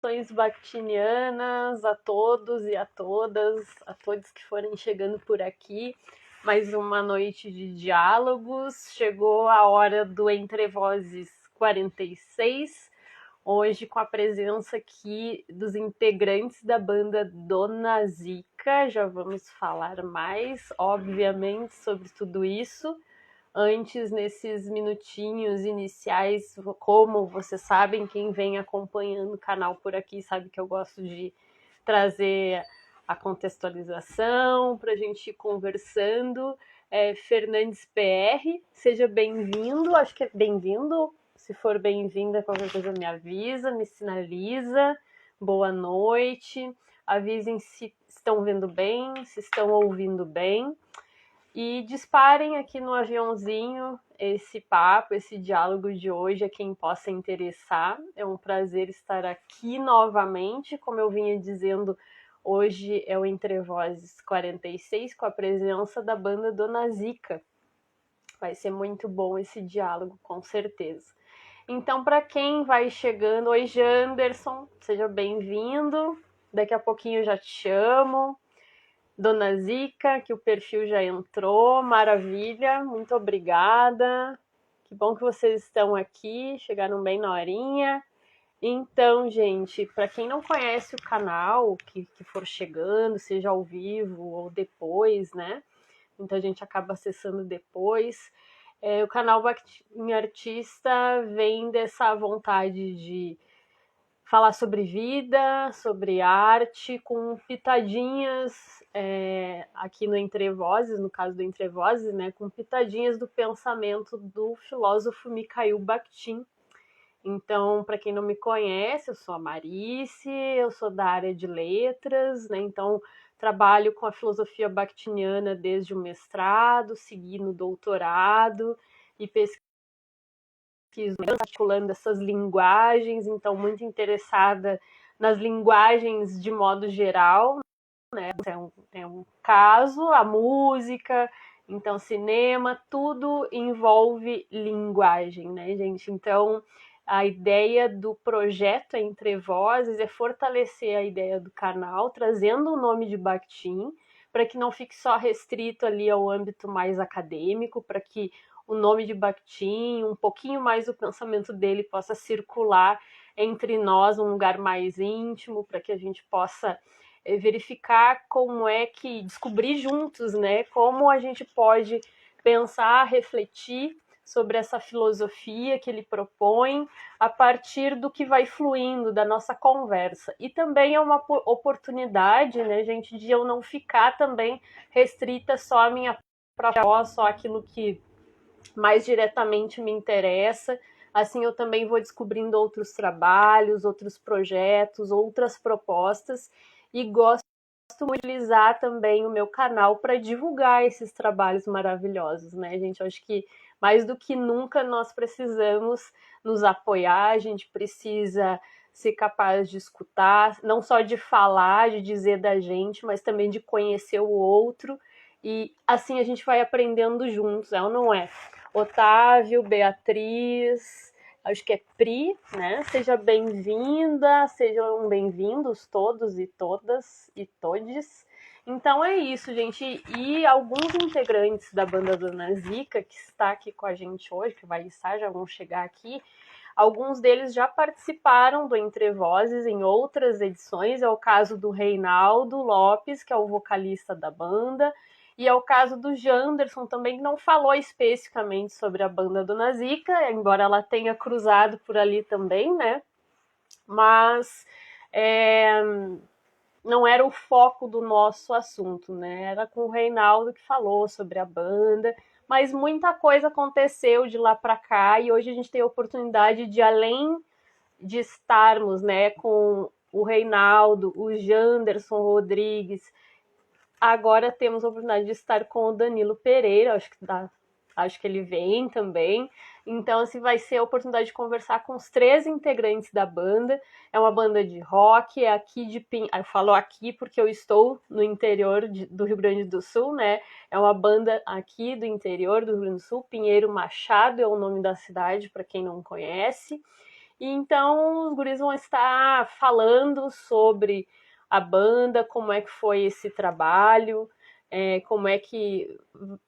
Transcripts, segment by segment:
Saudações bactinianas a todos e a todas, a todos que forem chegando por aqui. Mais uma noite de diálogos. Chegou a hora do Entre Vozes 46, hoje com a presença aqui dos integrantes da banda Dona Zica. Já vamos falar mais, obviamente, sobre tudo isso. Antes, nesses minutinhos iniciais, como vocês sabem, quem vem acompanhando o canal por aqui sabe que eu gosto de trazer a contextualização para a gente ir conversando. Fernandes PR, seja bem-vindo, acho que é bem-vindo. Se for bem-vinda, qualquer coisa me avisa, me sinaliza. Boa noite. Avisem se estão vendo bem, se estão ouvindo bem. E disparem aqui no aviãozinho esse papo, esse diálogo de hoje a quem possa interessar. É um prazer estar aqui novamente. Como eu vinha dizendo, hoje é o Entre Vozes 46 com a presença da banda Dona Zica. Vai ser muito bom esse diálogo, com certeza. Então, para quem vai chegando, oi Janderson, seja bem-vindo. Daqui a pouquinho eu já te chamo. Dona Zica, que o perfil já entrou, maravilha, muito obrigada. Que bom que vocês estão aqui, chegaram bem na horinha. Então, gente, para quem não conhece o canal, que for chegando, seja ao vivo ou depois, né? Muita gente acaba acessando depois. O canal Bactinha Artista vem dessa vontade de falar sobre vida, sobre arte, com pitadinhas aqui no Entre Vozes, no caso do Entre Vozes, né, com pitadinhas do pensamento do filósofo Mikhail Bakhtin. Então, para quem não me conhece, eu sou a Marice, eu sou da área de letras, né, então trabalho com a filosofia bakhtiniana desde o mestrado, segui no doutorado e pesquiso articulando essas linguagens, então muito interessada nas linguagens de modo geral, né? É um caso, a música, então cinema, tudo envolve linguagem, né, gente? Então a ideia do projeto Entre Vozes é fortalecer a ideia do canal, trazendo o nome de Bakhtin, para que não fique só restrito ali ao âmbito mais acadêmico, para que o nome de Bakhtin, um pouquinho mais do pensamento dele possa circular entre nós, um lugar mais íntimo, para que a gente possa verificar como é que, descobrir juntos, né, como a gente pode pensar, refletir sobre essa filosofia que ele propõe a partir do que vai fluindo da nossa conversa. E também é uma oportunidade, né, gente, de eu não ficar também restrita só à minha própria voz, só aquilo que mais diretamente me interessa. Assim eu também vou descobrindo outros trabalhos, outros projetos, outras propostas e gosto muito de utilizar também o meu canal para divulgar esses trabalhos maravilhosos, né, gente? Eu acho que mais do que nunca nós precisamos nos apoiar, a gente precisa ser capaz de escutar, não só de falar, de dizer da gente, mas também de conhecer o outro e assim a gente vai aprendendo juntos, é ou não é? Otávio, Beatriz, acho que é Pri, né? Seja bem-vinda, sejam bem-vindos todos e todas e todes. Então é isso, gente. E alguns integrantes da banda Dona Zica, que está aqui com a gente hoje, que vai estar, já vão chegar aqui, alguns deles já participaram do Entre Vozes em outras edições. É o caso do Reinaldo Lopes, que é o vocalista da banda, e é o caso do Janderson também, que não falou especificamente sobre a banda Dona Zica, embora ela tenha cruzado por ali também, né? Mas não era o foco do nosso assunto, né? Era com o Reinaldo que falou sobre a banda, mas muita coisa aconteceu de lá para cá e hoje a gente tem a oportunidade de, além de estarmos, né, com o Reinaldo, o Janderson Rodrigues, agora temos a oportunidade de estar com o Danilo Pereira, acho que ele vem também. Então, assim, vai ser a oportunidade de conversar com os 3 integrantes da banda. É uma banda de rock, é aqui de eu falo aqui porque eu estou no interior do Rio Grande do Sul, né? É uma banda aqui do interior do Rio Grande do Sul, Pinheiro Machado é o nome da cidade, para quem não conhece. E então os guris vão estar falando sobre a banda, como é que foi esse trabalho, como é que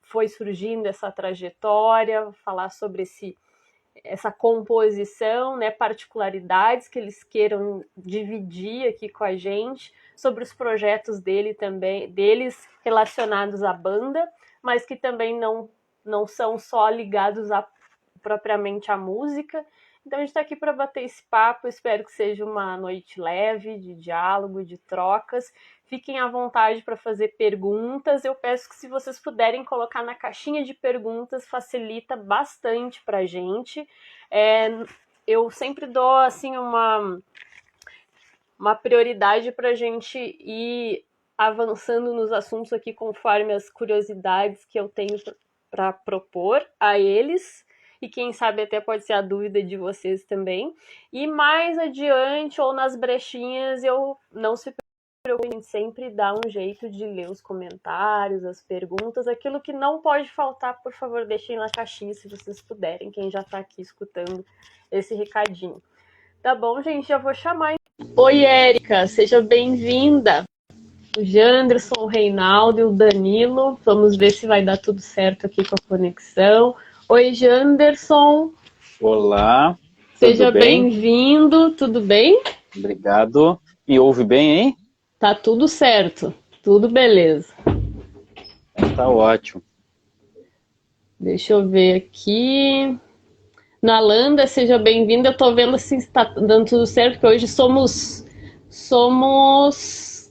foi surgindo essa trajetória, falar sobre essa composição, né, particularidades que eles queiram dividir aqui com a gente, sobre os projetos deles relacionados à banda, mas que também não são só ligados propriamente à música. Então a gente está aqui para bater esse papo, espero que seja uma noite leve, de diálogo, de trocas. Fiquem à vontade para fazer perguntas. Eu peço que se vocês puderem colocar na caixinha de perguntas, facilita bastante para a gente. Eu sempre dou assim uma prioridade para a gente ir avançando nos assuntos aqui conforme as curiosidades que eu tenho para propor a eles. E quem sabe até pode ser a dúvida de vocês também. E mais adiante ou nas brechinhas, eu não se preocupe, a gente sempre dá um jeito de ler os comentários, as perguntas. Aquilo que não pode faltar, por favor, deixem na caixinha se vocês puderem, quem já está aqui escutando esse recadinho. Tá bom, gente? Já vou chamar. Oi, Érica, seja bem-vinda. O Janderson, o Reinaldo e o Danilo. Vamos ver se vai dar tudo certo aqui com a conexão. Oi, Janderson. Olá. Seja bem-vindo. Tudo bem? Obrigado. Me ouve bem, hein? Tá tudo certo. Tudo beleza. Tá ótimo. Deixa eu ver aqui. Nalanda, seja bem-vinda. Eu tô vendo se está dando tudo certo, porque hoje somos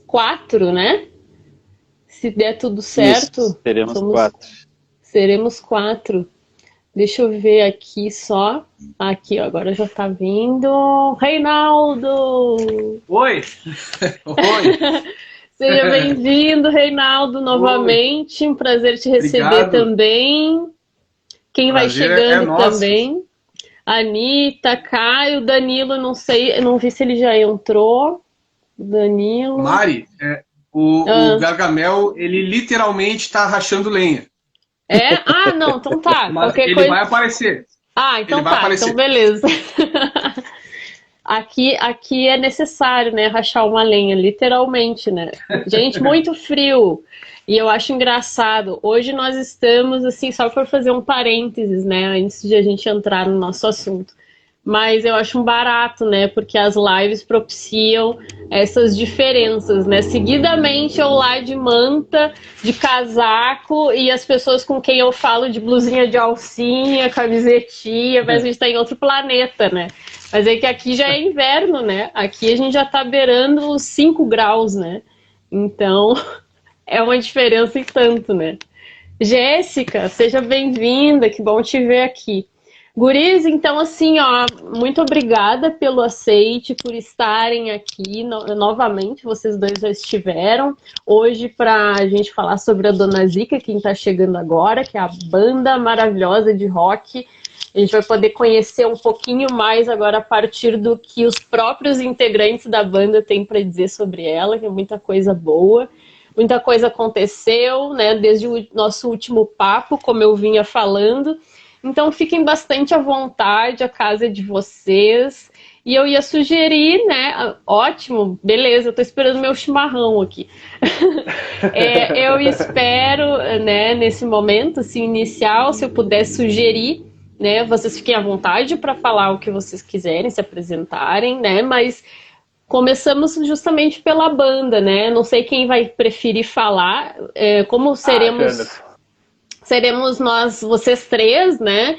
4, né? Se der tudo certo. Isso, seremos 4. Seremos 4. Deixa eu ver aqui só. Aqui, ó, agora já tá vindo. Reinaldo! Oi! Oi! Seja bem-vindo, Reinaldo, novamente. Um prazer te receber. Obrigado. Também. Quem vai chegando também. Anitta, Caio, Danilo, não sei, não vi se ele já entrou. Danilo. Mari, o Gargamel, ele literalmente tá rachando lenha. Ah, não, então tá. Mas ele coisa... vai aparecer. Então ele tá, então beleza. Aqui é necessário, né, rachar uma lenha, literalmente, né? Gente, muito frio. E eu acho engraçado. Hoje nós estamos, assim, só para fazer um parênteses, né, antes de a gente entrar no nosso assunto. Mas eu acho um barato, né? Porque as lives propiciam essas diferenças, né? Seguidamente eu lá de manta, de casaco, e as pessoas com quem eu falo de blusinha de alcinha, camisetinha, mas a gente tá em outro planeta, né? Mas é que aqui já é inverno, né? Aqui a gente já tá beirando os 5 graus, né? Então é uma diferença e tanto, né? Jéssica, seja bem-vinda, que bom te ver aqui. Guris, então assim, ó, muito obrigada pelo aceite, por estarem aqui novamente, vocês dois já estiveram, hoje para a gente falar sobre a Dona Zica, quem está chegando agora, que é a banda maravilhosa de rock. A gente vai poder conhecer um pouquinho mais agora a partir do que os próprios integrantes da banda têm para dizer sobre ela, que é muita coisa boa. Muita coisa aconteceu, né, desde o nosso último papo, como eu vinha falando. Então fiquem bastante à vontade, a casa é de vocês. E eu ia sugerir, né? Ótimo, beleza, eu tô esperando meu chimarrão aqui. Eu espero, né, nesse momento assim, inicial, se eu puder sugerir, né? Vocês fiquem à vontade para falar o que vocês quiserem, se apresentarem, né? Mas começamos justamente pela banda, né? Não sei quem vai preferir falar, como seremos nós, vocês três, né?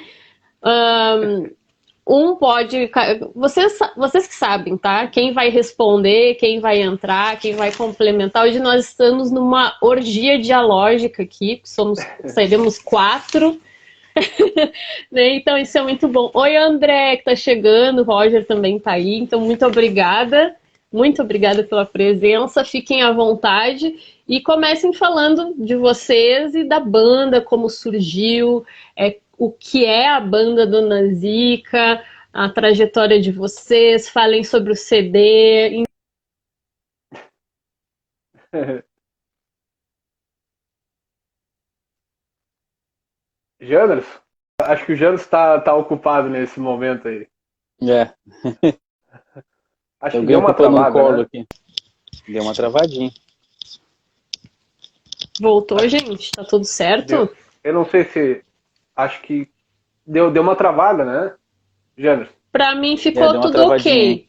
Pode... Vocês que sabem, tá? Quem vai responder, quem vai entrar, quem vai complementar. Hoje nós estamos numa orgia dialógica aqui, seremos 4. Então isso é muito bom. Oi, André, que tá chegando, o Roger também tá aí, então muito obrigada. Muito obrigada pela presença, fiquem à vontade e comecem falando de vocês e da banda, como surgiu, o que é a banda Dona Zica, a trajetória de vocês, falem sobre o CD. Janderson? Acho que o Janderson tá ocupado nesse momento aí. É. Acho Eu que deu ganho uma culpa no travada, colo né? aqui. Deu uma travadinha. Voltou, gente? Tá tudo certo? Eu não sei se... Acho que deu uma travada, né, Jânio? Pra mim É, ficou deu uma tudo travadinha aí. ok.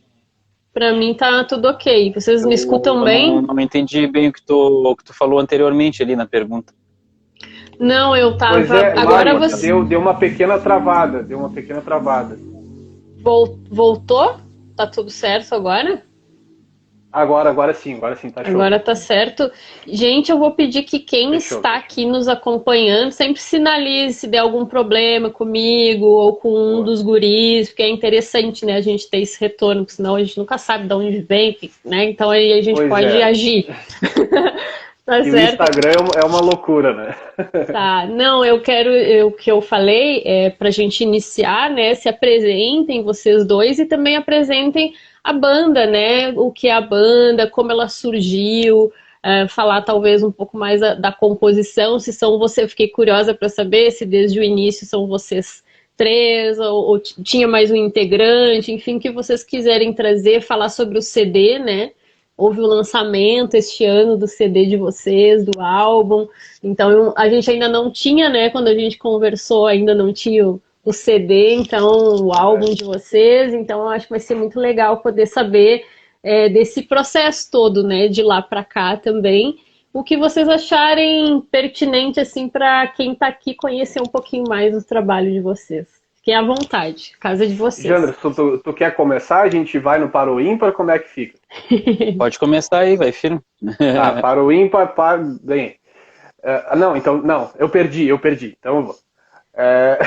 Pra mim tá tudo ok. Vocês me escutam Eu não, bem? não entendi bem o que tu falou anteriormente ali na pergunta. Não, eu Pois tava. é, Deu uma Agora Mari, cortada. você deu uma pequena travada, deu uma pequena travada. voltou? Tá tudo certo agora? Agora sim, tá show. Agora tá certo. Gente, eu vou pedir que quem Fechou, está fechou. aqui nos acompanhando sempre sinalize se der algum problema comigo ou com um Boa. dos guris, porque é interessante, né, a gente ter esse retorno, porque senão a gente nunca sabe de onde vem, né? Então aí a gente Pois pode é. agir. Tá E o certo? Instagram é uma loucura, né? Tá, não, o que eu falei é para a gente iniciar, né? Se apresentem vocês dois e também apresentem a banda, né? O que é a banda, como ela surgiu, falar talvez um pouco mais da composição, se são você, fiquei curiosa para saber se desde o início são vocês três ou tinha mais um integrante, enfim, o que vocês quiserem trazer, falar sobre o CD, né? Houve o lançamento este ano do CD de vocês, do álbum. Então a gente ainda não tinha, né? Quando a gente conversou, ainda não tinha o CD, então o álbum Verdade. de vocês. Então eu acho que vai ser muito legal poder saber desse processo todo, né? De lá para cá também. O que vocês acharem pertinente assim para quem está aqui conhecer um pouquinho mais do trabalho de vocês. Fiquem à vontade, casa de vocês. Janderson, tu quer começar? A gente vai no para o ímpar, como é que fica? Pode começar aí, vai firme. Tá, para o ímpar, bem. Não, então, não, eu perdi. Então eu vou. É,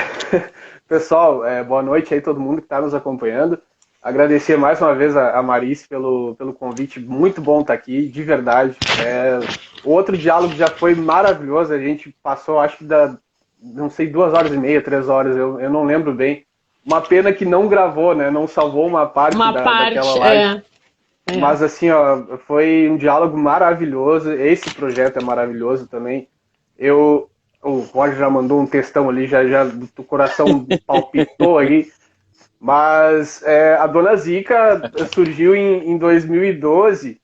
Pessoal, boa noite aí todo mundo que está nos acompanhando. Agradecer mais uma vez a Marice pelo convite, muito bom estar aqui, de verdade. O outro diálogo já foi maravilhoso, a gente passou, acho que não sei, 2 horas e meia, 3 horas, eu não lembro bem. Uma pena que não gravou, né? Não salvou uma parte Uma daquela parte, live. Mas assim, ó, foi um diálogo maravilhoso. Esse projeto é maravilhoso também. O Roger já mandou um textão ali, já do coração palpitou aí. Mas a Dona Zica surgiu em 2012,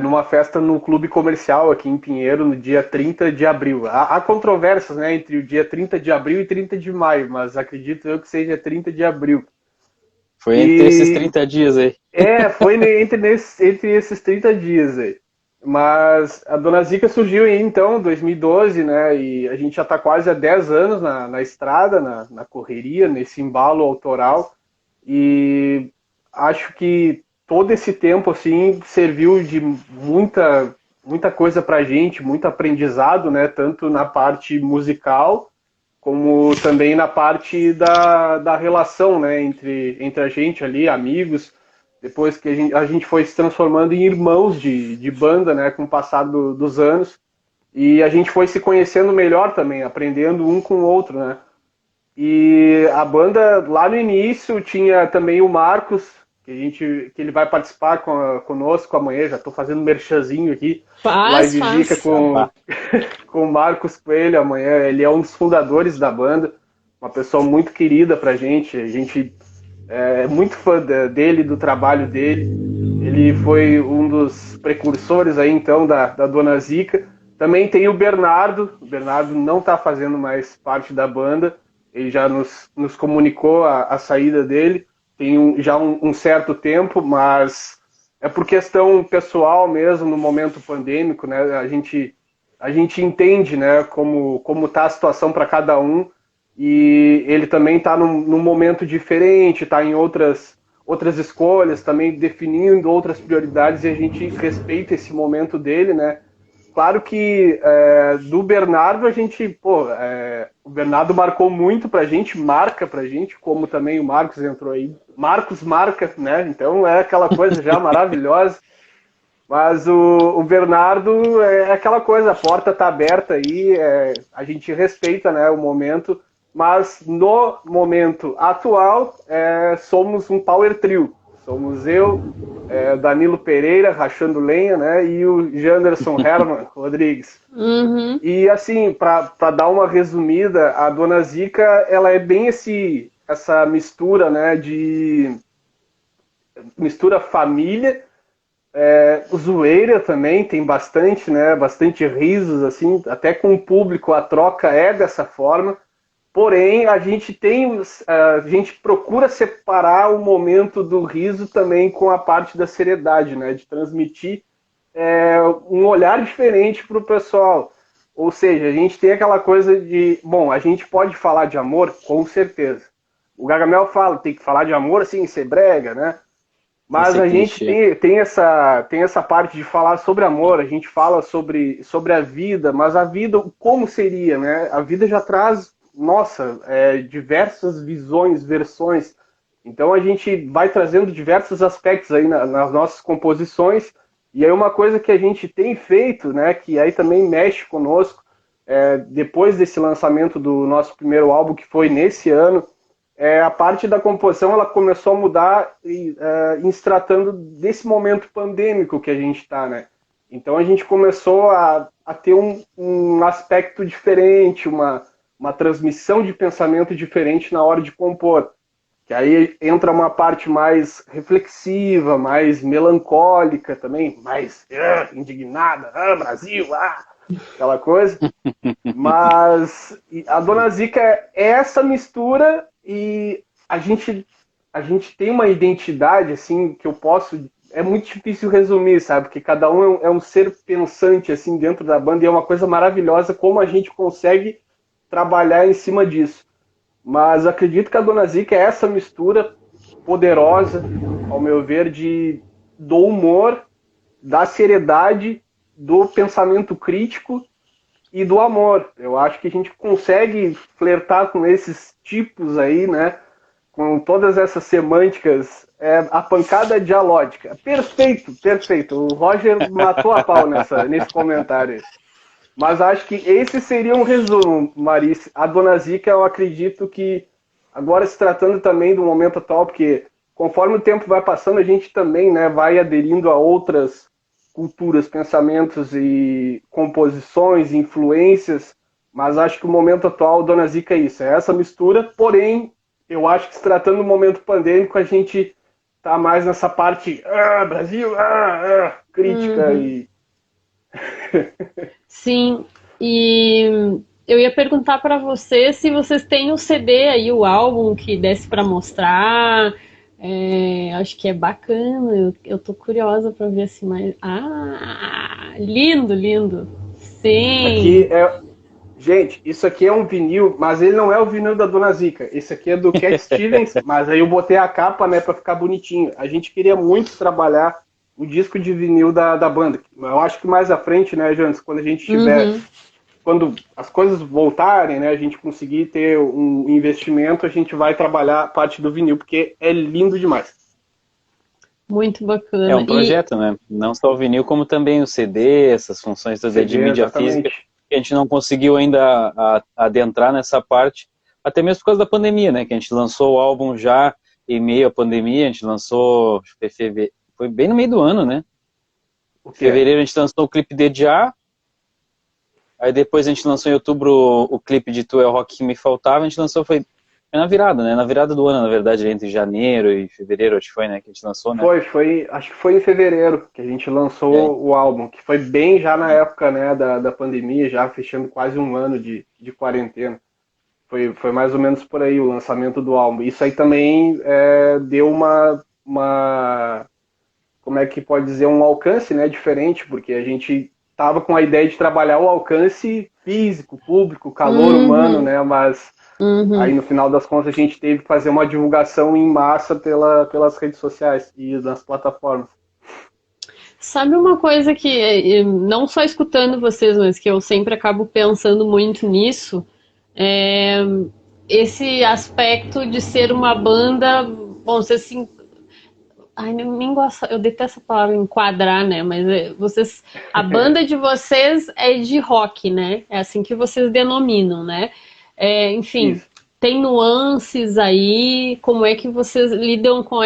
numa festa no Clube Comercial aqui em Pinheiro, no dia 30 de abril. Há controvérsias, né, entre o dia 30 de abril e 30 de maio, mas acredito eu que seja 30 de abril. Foi entre esses 30 dias aí. Foi entre esses 30 dias aí. Mas a Dona Zica surgiu em, então, 2012, né? E a gente já está quase há 10 anos na estrada, na correria, nesse embalo autoral. E acho que todo esse tempo, assim, serviu de muita coisa pra gente, muito aprendizado, né? Tanto na parte musical, como também na parte da relação, né, entre a gente ali, amigos, depois que a gente foi se transformando em irmãos de banda, né, com o passar dos anos, e a gente foi se conhecendo melhor também, aprendendo um com o outro, né. E a banda, lá no início, tinha também o Marcos, que ele vai participar conosco amanhã, já estou fazendo merchanzinho aqui, faz. live dica com o Marcos Coelho amanhã. Ele é um dos fundadores da banda, uma pessoa muito querida pra gente. A gente é muito fã dele, do trabalho dele. Ele foi um dos precursores aí, então, da Dona Zica. Também tem o Bernardo não está fazendo mais parte da banda, ele já nos comunicou a saída dele, tem já um certo tempo, mas é por questão pessoal mesmo, no momento pandêmico, né? A gente entende, né, como está a situação para cada um, e ele também está num momento diferente, está em outras escolhas, também definindo outras prioridades, e a gente respeita esse momento dele, né? Claro que do Bernardo o Bernardo marcou muito marca pra gente, como também o Marcos entrou aí. Marcos marca, né? Então é aquela coisa já maravilhosa. Mas o Bernardo é aquela coisa, a porta tá aberta aí, a gente respeita, né, o momento, mas no momento atual somos um power trio. Somos eu, Danilo Pereira, rachando lenha, né? E o Janderson Herman Rodrigues. Uhum. E assim, para dar uma resumida, a Dona Zica, ela é bem esse essa mistura, né, de mistura família, zoeira também, tem bastante, né, bastante risos, assim, até com o público a troca é dessa forma, porém a gente procura separar o momento do riso também com a parte da seriedade, né, de transmitir um olhar diferente para o pessoal. Ou seja, a gente tem aquela coisa de, bom, a gente pode falar de amor, com certeza. O Gargamel fala, tem que falar de amor assim, ser brega, né? Mas a gente tem essa parte de falar sobre amor, a gente fala sobre a vida, mas a vida, como seria, né? A vida já traz, nossa, diversas visões, versões. Então a gente vai trazendo diversos aspectos aí nas nossas composições. E aí uma coisa que a gente tem feito, né, que aí também mexe conosco, depois desse lançamento do nosso primeiro álbum, que foi nesse ano, a parte da composição ela começou a mudar em se tratando desse momento pandêmico que a gente está, né? Então a gente começou a ter um aspecto diferente, uma transmissão de pensamento diferente na hora de compor. Que aí entra uma parte mais reflexiva, mais melancólica também, mais indignada, Brasil, aquela coisa. Mas a Dona Zica é essa mistura e a gente tem uma identidade, assim, que eu posso... É muito difícil resumir, sabe? Porque cada um é um ser pensante, assim, dentro da banda e é uma coisa maravilhosa como a gente consegue trabalhar em cima disso. Mas acredito que a Dona Zica é essa mistura poderosa, ao meu ver, do humor, da seriedade, do pensamento crítico e do amor. Eu acho que a gente consegue flertar com esses tipos aí, né? Com todas essas semânticas, a pancada dialógica. Perfeito, perfeito. O Roger matou a pau nesse comentário. Mas acho que esse seria um resumo, Marice. A Dona Zica, eu acredito que, agora se tratando também do momento atual, porque conforme o tempo vai passando, a gente também, né, vai aderindo a outras culturas, pensamentos e composições, influências, mas acho que o momento atual, Dona Zica, é isso, é essa mistura, porém, eu acho que se tratando do momento pandêmico, a gente tá mais nessa parte, Brasil, crítica e... Sim, e eu ia perguntar para você se vocês têm o CD aí, o álbum que desse para mostrar. Acho que é bacana, eu tô curiosa para ver assim mais. Lindo, lindo. Sim. Gente, isso aqui é um vinil, mas ele não é o vinil da Dona Zica. Esse aqui é do Cat Stevens, mas aí eu botei a capa, né, para ficar bonitinho. A gente queria muito trabalhar o disco de vinil da banda. Eu acho que mais à frente, né, Jantes, quando a gente tiver... Quando as coisas voltarem, né, a gente conseguir ter um investimento, a gente vai trabalhar a parte do vinil, porque é lindo demais. Muito bacana. É um projeto, né? Não só o vinil, como também o CD, essas funções todas de mídia física, que a gente não conseguiu ainda adentrar nessa parte, até mesmo por causa da pandemia, né? Que a gente lançou o álbum já em meio à pandemia, a gente lançou, foi bem no meio do ano, né? Em fevereiro a gente lançou o clipe de Já, aí depois a gente lançou em outubro o clipe de Tu é o Rock que Me Faltava, a gente lançou, foi na virada, né? Na virada do ano, na verdade, entre janeiro e fevereiro, acho que foi, né? Que a gente lançou, né? Acho que foi em fevereiro que a gente lançou o álbum, que foi bem já na época, né, da pandemia, já fechando quase um ano de quarentena. Foi mais ou menos por aí o lançamento do álbum. Isso aí também deu uma, como é que pode dizer, um alcance, né, diferente, porque a gente tava com a ideia de trabalhar o alcance físico, público, calor humano, né, mas aí no final das contas a gente teve que fazer uma divulgação em massa pelas redes sociais e nas plataformas. Sabe uma coisa que, não só escutando vocês, mas que eu sempre acabo pensando muito nisso, esse aspecto de ser uma banda, bom, você assim, nem gosto, eu detesto a palavra enquadrar, né? Mas a banda de vocês é de rock, né? É assim que vocês denominam, né? Enfim, isso. Tem nuances aí, como é que vocês lidam com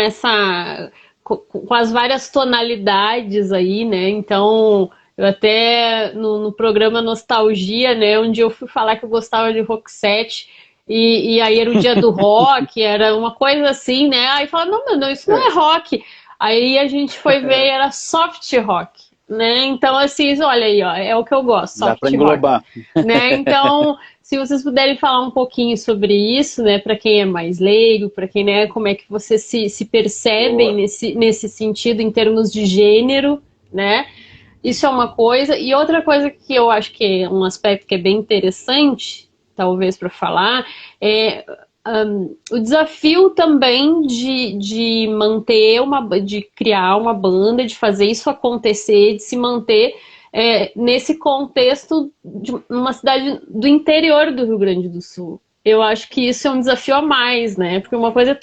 com as várias tonalidades aí, né? Então, eu até no programa Nostalgia, né? Onde eu fui falar que eu gostava de Roxette, e aí era o dia do rock, era uma coisa assim, né? Aí fala, não, isso não é rock. Aí a gente foi ver, era soft rock, né? Então, assim, olha aí, ó, é o que eu gosto, Dá soft para rock. englobar. Né? Então, se vocês puderem falar um pouquinho sobre isso, né, para quem é mais leigo, para quem, né, como é que vocês se percebem nesse sentido em termos de gênero, né? Isso é uma coisa. E outra coisa que eu acho que é um aspecto que é bem interessante, talvez para falar, é o desafio também de manter de criar uma banda, de fazer isso acontecer, de se manter nesse contexto de uma cidade do interior do Rio Grande do Sul. Eu acho que isso é um desafio a mais, né? Porque uma coisa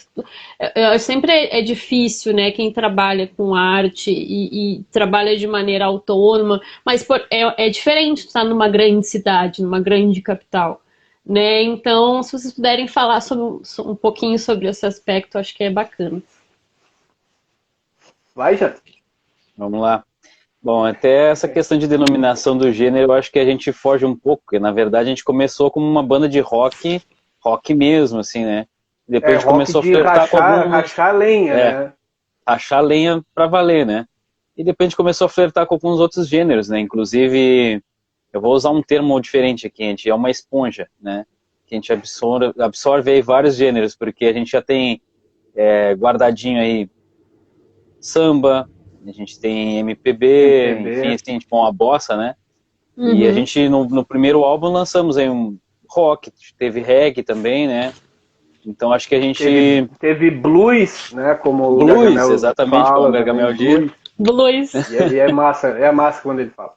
sempre é difícil, né? Quem trabalha com arte e trabalha de maneira autônoma, mas é diferente estar numa grande cidade, numa grande capital, né? Então, se vocês puderem falar um pouquinho sobre esse aspecto, acho que é bacana. Vai, já. Vamos lá. Bom, até essa questão de denominação do gênero, eu acho que a gente foge um pouco, porque na verdade a gente começou como uma banda de rock mesmo, assim, né? Depois a gente começou a flertar com alguns... rachar lenha, né? Rachar lenha pra valer, né? E depois a gente começou a flertar com alguns outros gêneros, né? Inclusive, eu vou usar um termo diferente aqui, a gente é uma esponja, né? Que a gente absorve aí vários gêneros, porque a gente já tem guardadinho aí samba, a gente tem MPB, enfim, assim, tipo uma bossa, né? Uhum. E a gente, no primeiro álbum, lançamos aí um rock, teve reggae também, né? Então acho que a gente... Teve blues, né? Como blues, o Gargamel exatamente, fala, como o Gargamel diz. Blues. E é massa quando ele fala.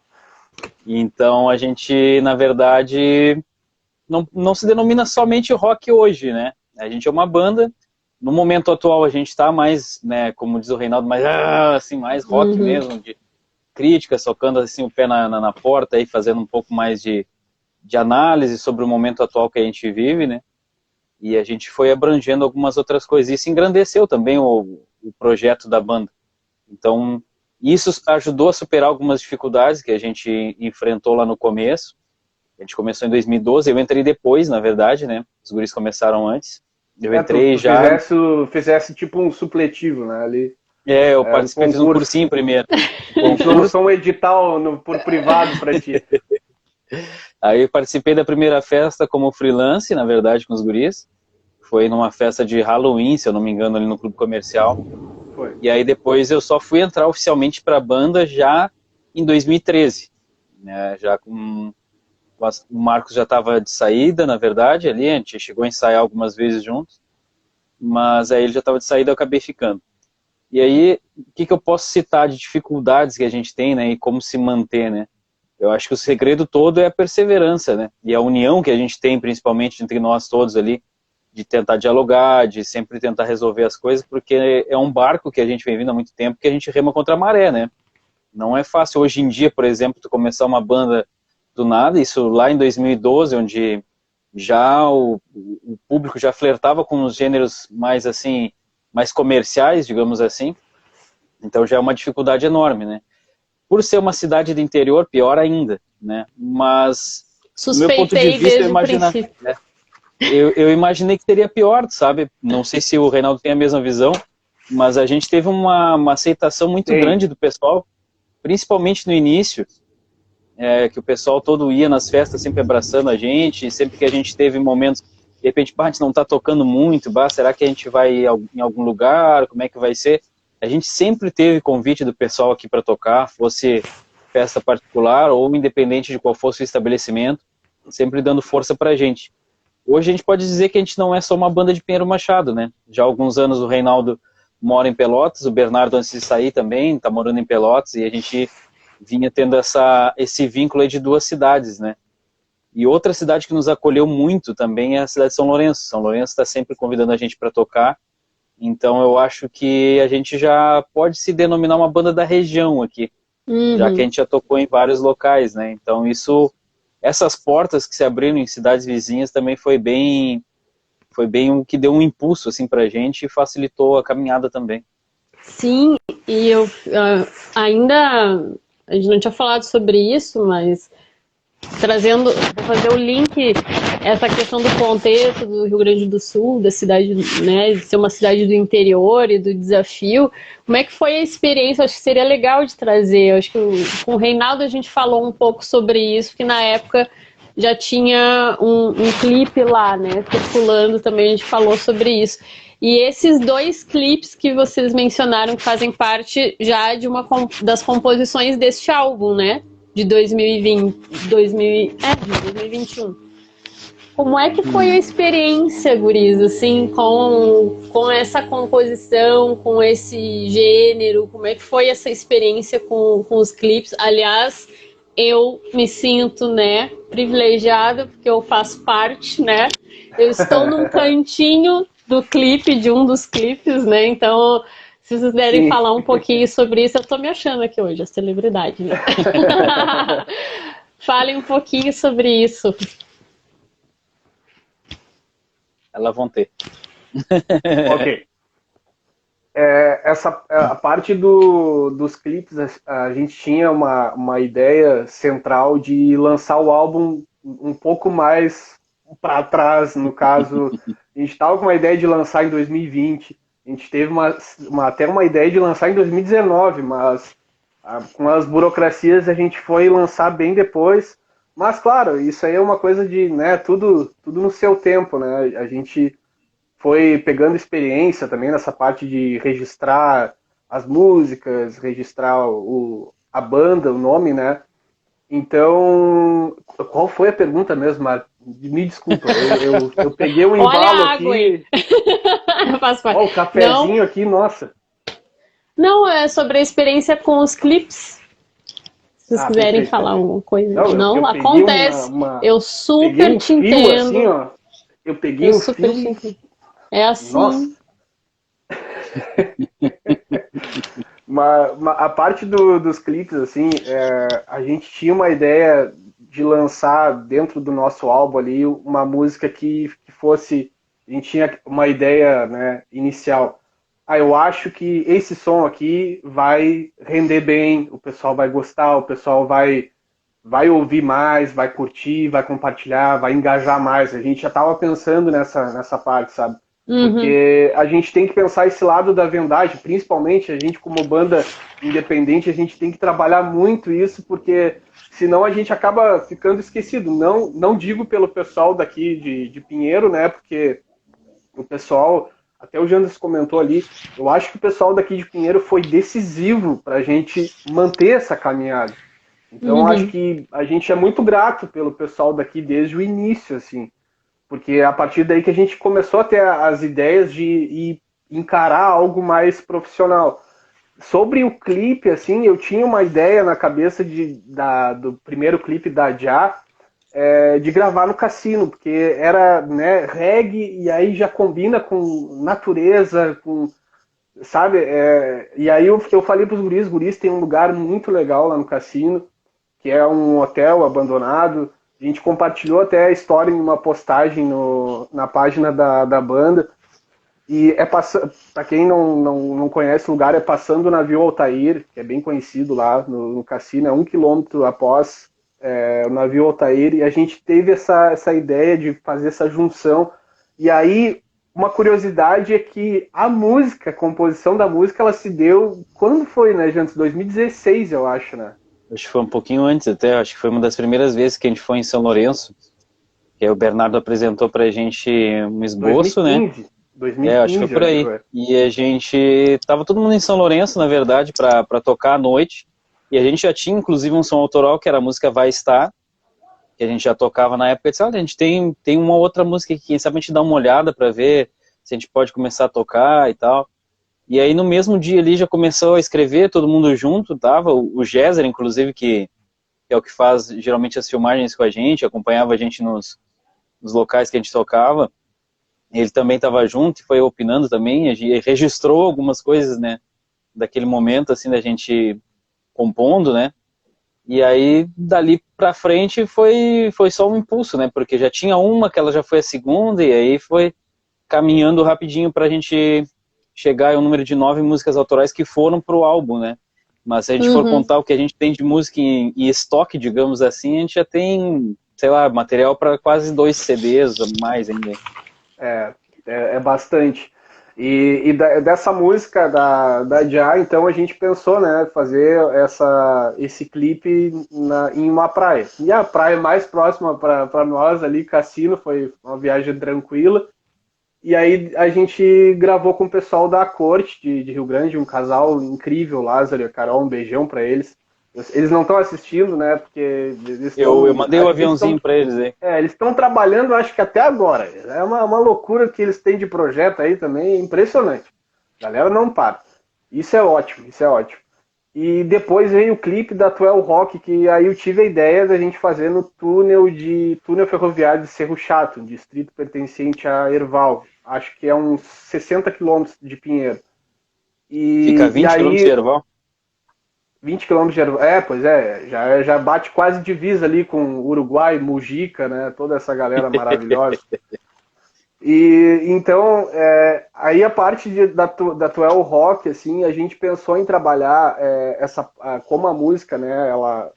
Então a gente, na verdade, não se denomina somente rock hoje, né? A gente é uma banda. No momento atual a gente está mais, né, como diz o Reinaldo, mais rock mesmo, de crítica, socando assim o pé na porta e fazendo um pouco mais de análise sobre o momento atual que a gente vive, né? E a gente foi abrangendo algumas outras coisas. Isso engrandeceu também o projeto da banda. Então, isso ajudou a superar algumas dificuldades que a gente enfrentou lá no começo. A gente começou em 2012, eu entrei depois, na verdade, né? Os guris começaram antes. Eu entrei já... Fizesse tipo um supletivo, né? Ali. Eu participei, fiz um cursinho primeiro. Lançou um edital por privado para ti. Aí eu participei da primeira festa como freelance, na verdade, com os guris. Foi numa festa de Halloween, se eu não me engano, ali no Clube Comercial. Foi. E aí depois eu só fui entrar oficialmente para a banda já em 2013. Né? Já com... O Marcos já estava de saída, na verdade, ali, a gente chegou a ensaiar algumas vezes juntos, mas aí ele já estava de saída, eu acabei ficando. E aí, o que eu posso citar de dificuldades que a gente tem, né, e como se manter, né? Eu acho que o segredo todo é a perseverança, né, e a união que a gente tem, principalmente entre nós todos ali, de tentar dialogar, de sempre tentar resolver as coisas, porque é um barco que a gente vem vindo há muito tempo, que a gente rema contra a maré, né? Não é fácil hoje em dia, por exemplo, tu começar uma banda do nada, isso lá em 2012, onde já o público já flertava com os gêneros mais assim, mais comerciais, digamos assim, então já é uma dificuldade enorme, né? Por ser uma cidade do interior, pior ainda, né? Mas, do meu ponto de vista, eu imaginei que seria pior, sabe? Não sei se o Reinaldo tem a mesma visão, mas a gente teve uma aceitação muito grande do pessoal, principalmente no início, que o pessoal todo ia nas festas sempre abraçando a gente, sempre que a gente teve momentos, de repente, a gente não está tocando muito, será que a gente vai em algum lugar, como é que vai ser? A gente sempre teve convite do pessoal aqui para tocar, fosse festa particular ou independente de qual fosse o estabelecimento, sempre dando força para a gente. Hoje a gente pode dizer que a gente não é só uma banda de Pinheiro Machado, né? Já há alguns anos o Reinaldo mora em Pelotas, o Bernardo antes de sair também está morando em Pelotas, e a gente vinha tendo esse vínculo aí de duas cidades, né? E outra cidade que nos acolheu muito também é a cidade de São Lourenço. São Lourenço está sempre convidando a gente para tocar, então eu acho que a gente já pode se denominar uma banda da região aqui, já que a gente já tocou em vários locais, né? Então essas portas que se abriram em cidades vizinhas também foi bem o que deu um impulso assim pra gente e facilitou a caminhada também. Sim, e eu ainda, a gente não tinha falado sobre isso, mas vou fazer o link essa questão do contexto do Rio Grande do Sul, da cidade, né, de ser uma cidade do interior e do desafio. Como é que foi a experiência? Acho que seria legal de trazer. Acho que com o Reinaldo a gente falou um pouco sobre isso, que na época já tinha um clipe lá, né, circulando também, a gente falou sobre isso. E esses 2 clipes que vocês mencionaram que fazem parte já de uma das composições deste álbum, né? De 2021. Como é que foi a experiência, guris, assim, com essa composição, com esse gênero? Como é que foi essa experiência com os clipes? Aliás, eu me sinto, né, privilegiada, porque eu faço parte, né? Eu estou num cantinho do clipe, de um dos clipes, né? Então, se vocês puderem falar um pouquinho sobre isso, eu tô me achando aqui hoje, a celebridade, né? Falem um pouquinho sobre isso. Elas vão ter. Ok. A parte dos clipes, a gente tinha uma ideia central de lançar o álbum um pouco mais para trás, no caso, a gente estava com uma ideia de lançar em 2020, a gente teve até uma ideia de lançar em 2019, mas com as burocracias a gente foi lançar bem depois, mas claro, isso aí é uma coisa de, né, tudo no seu tempo, né, a gente foi pegando experiência também nessa parte de registrar as músicas, registrar a banda, o nome, né? Então, qual foi a pergunta mesmo, Marco? Me desculpa, eu peguei um embalo aqui. Eu faço parte. Ó, o cafezinho aqui, nossa. Não, é sobre a experiência com os clipes. Se vocês quiserem perfeito. falar alguma coisa. Não, acontece. Eu super te entendo. Assim, ó. Eu peguei um fio. É assim. Nossa. A parte dos clipes, assim, a gente tinha uma ideia de lançar dentro do nosso álbum ali uma música que fosse... A gente tinha uma ideia, né, inicial. Eu acho que esse som aqui vai render bem, o pessoal vai gostar, o pessoal vai ouvir mais, vai curtir, vai compartilhar, vai engajar mais. A gente já estava pensando nessa parte, sabe? Porque a gente tem que pensar esse lado da vendagem, principalmente a gente como banda independente, a gente tem que trabalhar muito isso, porque senão a gente acaba ficando esquecido. Não digo pelo pessoal daqui de Pinheiro, né? Porque o pessoal, até o Jandas comentou ali, eu acho que o pessoal daqui de Pinheiro foi decisivo para a gente manter essa caminhada. Então acho que a gente é muito grato pelo pessoal daqui desde o início, assim. Porque é a partir daí que a gente começou a ter as ideias de encarar algo mais profissional. Sobre o clipe, assim, eu tinha uma ideia na cabeça do primeiro clipe da Já, de gravar no cassino, porque era, né, reggae, e aí já combina com natureza, com, sabe? E aí eu falei para os guris tem um lugar muito legal lá no cassino, que é um hotel abandonado. A gente compartilhou até a história em uma postagem na página da banda. E para quem não conhece o lugar, é passando o navio Altair, que é bem conhecido lá no cassino, é 1 quilômetro após o navio Altair. E a gente teve essa ideia de fazer essa junção. E aí, uma curiosidade é que a composição da música, ela se deu... Quando foi, né, Jantos? 2016, eu acho, né? Acho que foi um pouquinho antes até, acho que foi uma das primeiras vezes que a gente foi em São Lourenço, que aí o Bernardo apresentou pra gente um esboço, 2015, né? 2015, acho que foi por aí. E a gente, tava todo mundo em São Lourenço, na verdade, pra tocar à noite, e a gente já tinha, inclusive, um som autoral, que era a música Vai Estar, que a gente já tocava na época, e disse, olha, a gente tem uma outra música que, quem sabe a gente dá uma olhada pra ver se a gente pode começar a tocar e tal. E aí no mesmo dia ali já começou a escrever, todo mundo junto, tava o Géser, inclusive, que é o que faz geralmente as filmagens com a gente, acompanhava a gente nos locais que a gente tocava, ele também estava junto e foi opinando também, a gente registrou algumas coisas, né, daquele momento, assim, da gente compondo, né, e aí dali pra frente foi só um impulso, né, porque já tinha uma, que ela já foi a segunda, e aí foi caminhando rapidinho pra gente chegar ao número de 9 músicas autorais que foram pro álbum, né? Mas se a gente for contar o que a gente tem de música em estoque, digamos assim, a gente já tem sei lá, material para quase 2 CDs, mais ainda. É bastante. E dessa música da Já, então a gente pensou, né, fazer esse clipe em uma praia. E a praia mais próxima para nós ali, Cassino, foi uma viagem tranquila. E aí a gente gravou com o pessoal da Corte de Rio Grande, um casal incrível, Lázaro e a Carol, um beijão para eles. Eles não estão assistindo, né, porque eu mandei o aviãozinho para eles aí. Eles estão trabalhando, acho que até agora. É uma loucura que eles têm de projeto aí também, é impressionante. A galera não para. Isso é ótimo, isso é ótimo. E depois veio o clipe da Twelve Rock, que aí eu tive a ideia da gente fazer no túnel ferroviário de Cerro Chato, um distrito pertencente a Erval. Acho que é uns 60 quilômetros de Pinheiro. Fica 20 quilômetros de Erval? 20 quilômetros de Erval. Pois é, já bate quase divisa ali com Uruguai, Mujica, né? Toda essa galera maravilhosa. E então, aí a parte da Twelve Rock, assim, a gente pensou em trabalhar como a música, né,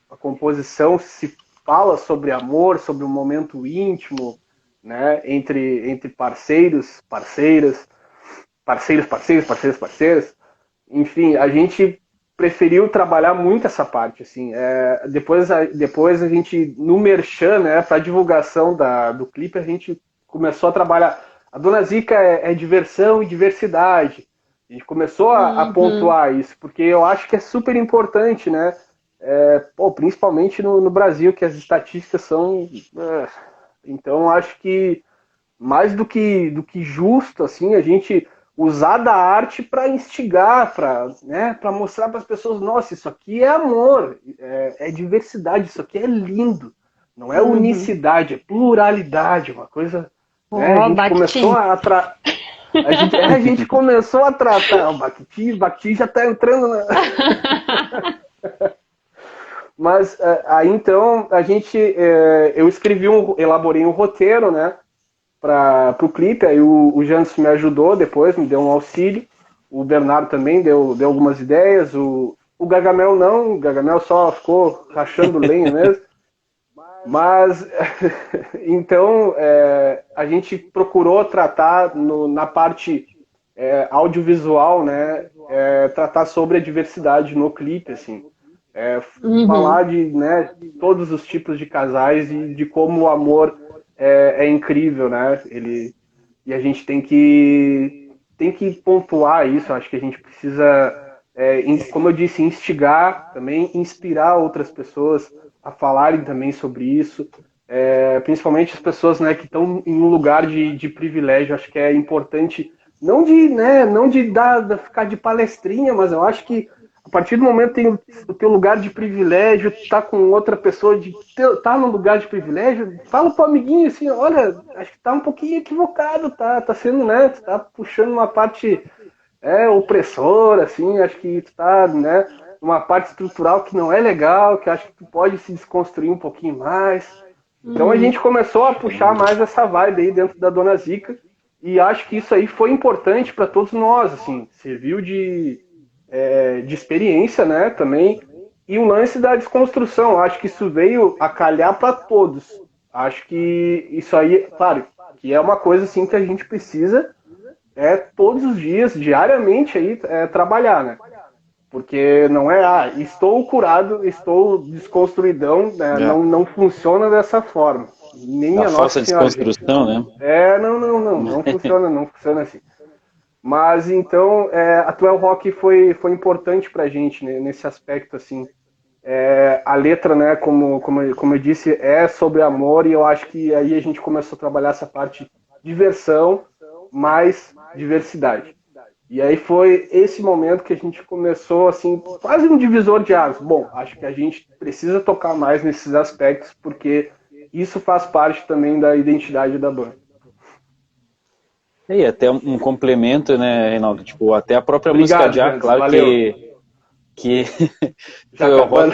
a composição se fala sobre amor, sobre um momento íntimo, né, entre parceiros, parceiras, parceiras. Enfim, a gente preferiu trabalhar muito essa parte, assim. Depois a gente, no merchan, né, para divulgação do clipe, a gente começou a trabalhar. A Dona Zica é diversão e diversidade. A gente começou a pontuar isso, porque eu acho que é super importante, né? Principalmente no Brasil, que as estatísticas são... Então, acho que mais do que justo, assim, a gente usar da arte para instigar, para mostrar para as pessoas, nossa, isso aqui é amor, é diversidade, isso aqui é lindo. Não é unicidade, é pluralidade, uma coisa... a gente começou a gente começou a tratar. O Bakhtin já está entrando na... Mas aí então eu elaborei um roteiro, né, para o clipe. Aí o Jansen me ajudou depois, me deu um auxílio. O Bernardo também deu algumas ideias. O Gargamel não, o Gargamel só ficou rachando lenha mesmo. Mas, então, a gente procurou tratar na parte audiovisual, né, tratar sobre a diversidade no clipe, assim. Falar de todos os tipos de casais e de como o amor é incrível, né? E a gente tem que pontuar isso. Acho que a gente precisa, como eu disse, instigar, também inspirar outras pessoas a falarem também sobre isso, principalmente as pessoas, né, que estão em um lugar de privilégio. Acho que é importante, não de ficar de palestrinha, mas eu acho que a partir do momento que tem o teu lugar de privilégio, tá com outra pessoa, tá num lugar de privilégio, fala pro amiguinho assim, olha, acho que tá um pouquinho equivocado, tá sendo, né, tu tá puxando uma parte opressora, assim, acho que tu tá, né, uma parte estrutural que não é legal, que acho que tu pode se desconstruir um pouquinho mais. Então a gente começou a puxar mais essa vibe aí dentro da Dona Zica, e acho que isso aí foi importante para todos nós, assim, serviu de experiência, né, também, e um lance da desconstrução. Acho que isso veio a calhar para todos. Acho que isso aí, claro, que é uma coisa assim que a gente precisa todos os dias, diariamente aí trabalhar, né? Porque não estou curado, estou desconstruidão, né? Não funciona dessa forma. Nem a falsa desconstrução, né? Não funciona assim. Mas então a Twelve Rock foi importante pra gente, né, nesse aspecto, assim. A letra, né, como eu disse, é sobre amor, e eu acho que aí a gente começou a trabalhar essa parte de diversão mais diversidade. E aí foi esse momento que a gente começou, assim, quase um divisor de águas. Bom, acho que a gente precisa tocar mais nesses aspectos, porque isso faz parte também da identidade da banda. E até um complemento, né, Reinaldo? Tipo, até a própria música de Já, claro valeu. que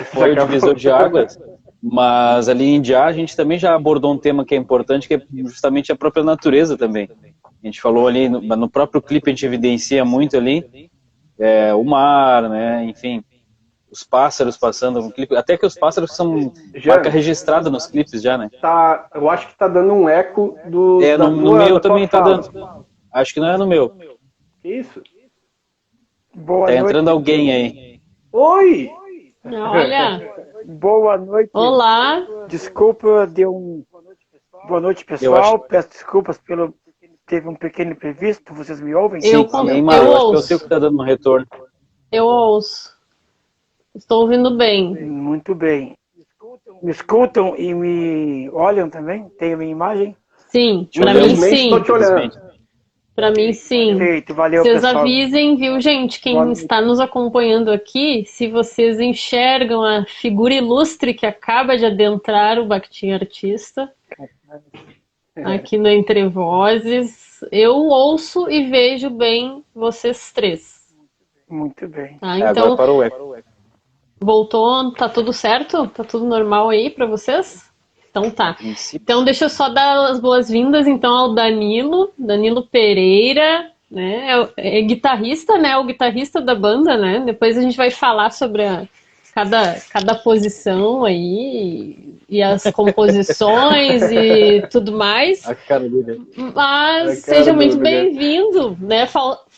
foi o divisor de águas, mas ali em Já a gente também já abordou um tema que é importante, que é justamente a própria natureza também. A gente falou ali, no próprio clipe a gente evidencia muito ali, o mar, né, enfim. os pássaros passando no clipe. Até que os pássaros são Já, marca registrada nos clipes já, né? tá, eu acho que tá dando um eco No meu também tá dando. Acho que não é no meu. Que isso? Boa Tá noite. entrando alguém aí. Oi! Olha, Boa noite. olá. Desculpa, Boa noite, pessoal. Peço desculpas pelo... Teve um pequeno imprevisto, vocês me ouvem? Eu Sim, Maru, eu acho que eu ouço. sei o que tá dando no retorno. Eu ouço. Estou ouvindo bem. Muito bem. Me escutam e me olham também? Tem a minha imagem? Sim, para mim Infelizmente, sim. tô te olhando. Para mim sim. Perfeito, valeu, Vocês pessoal. avisem, viu, gente, quem Boa noite. está nos acompanhando aqui, se vocês enxergam a figura ilustre que acaba de adentrar o Bakhtin Artista, aqui no Entre Vozes, eu ouço e vejo bem vocês três. Muito bem. Tá? Agora Então, parou o eco. voltou, tá tudo certo? Tá tudo normal aí para vocês? Então tá. Então deixa eu só dar as boas-vindas então ao Danilo Pereira, né? É guitarrista, né? O guitarrista da banda, né? Depois a gente vai falar sobre cada posição aí e as composições e tudo mais. A cara dele. Mas seja muito bem-vindo, né?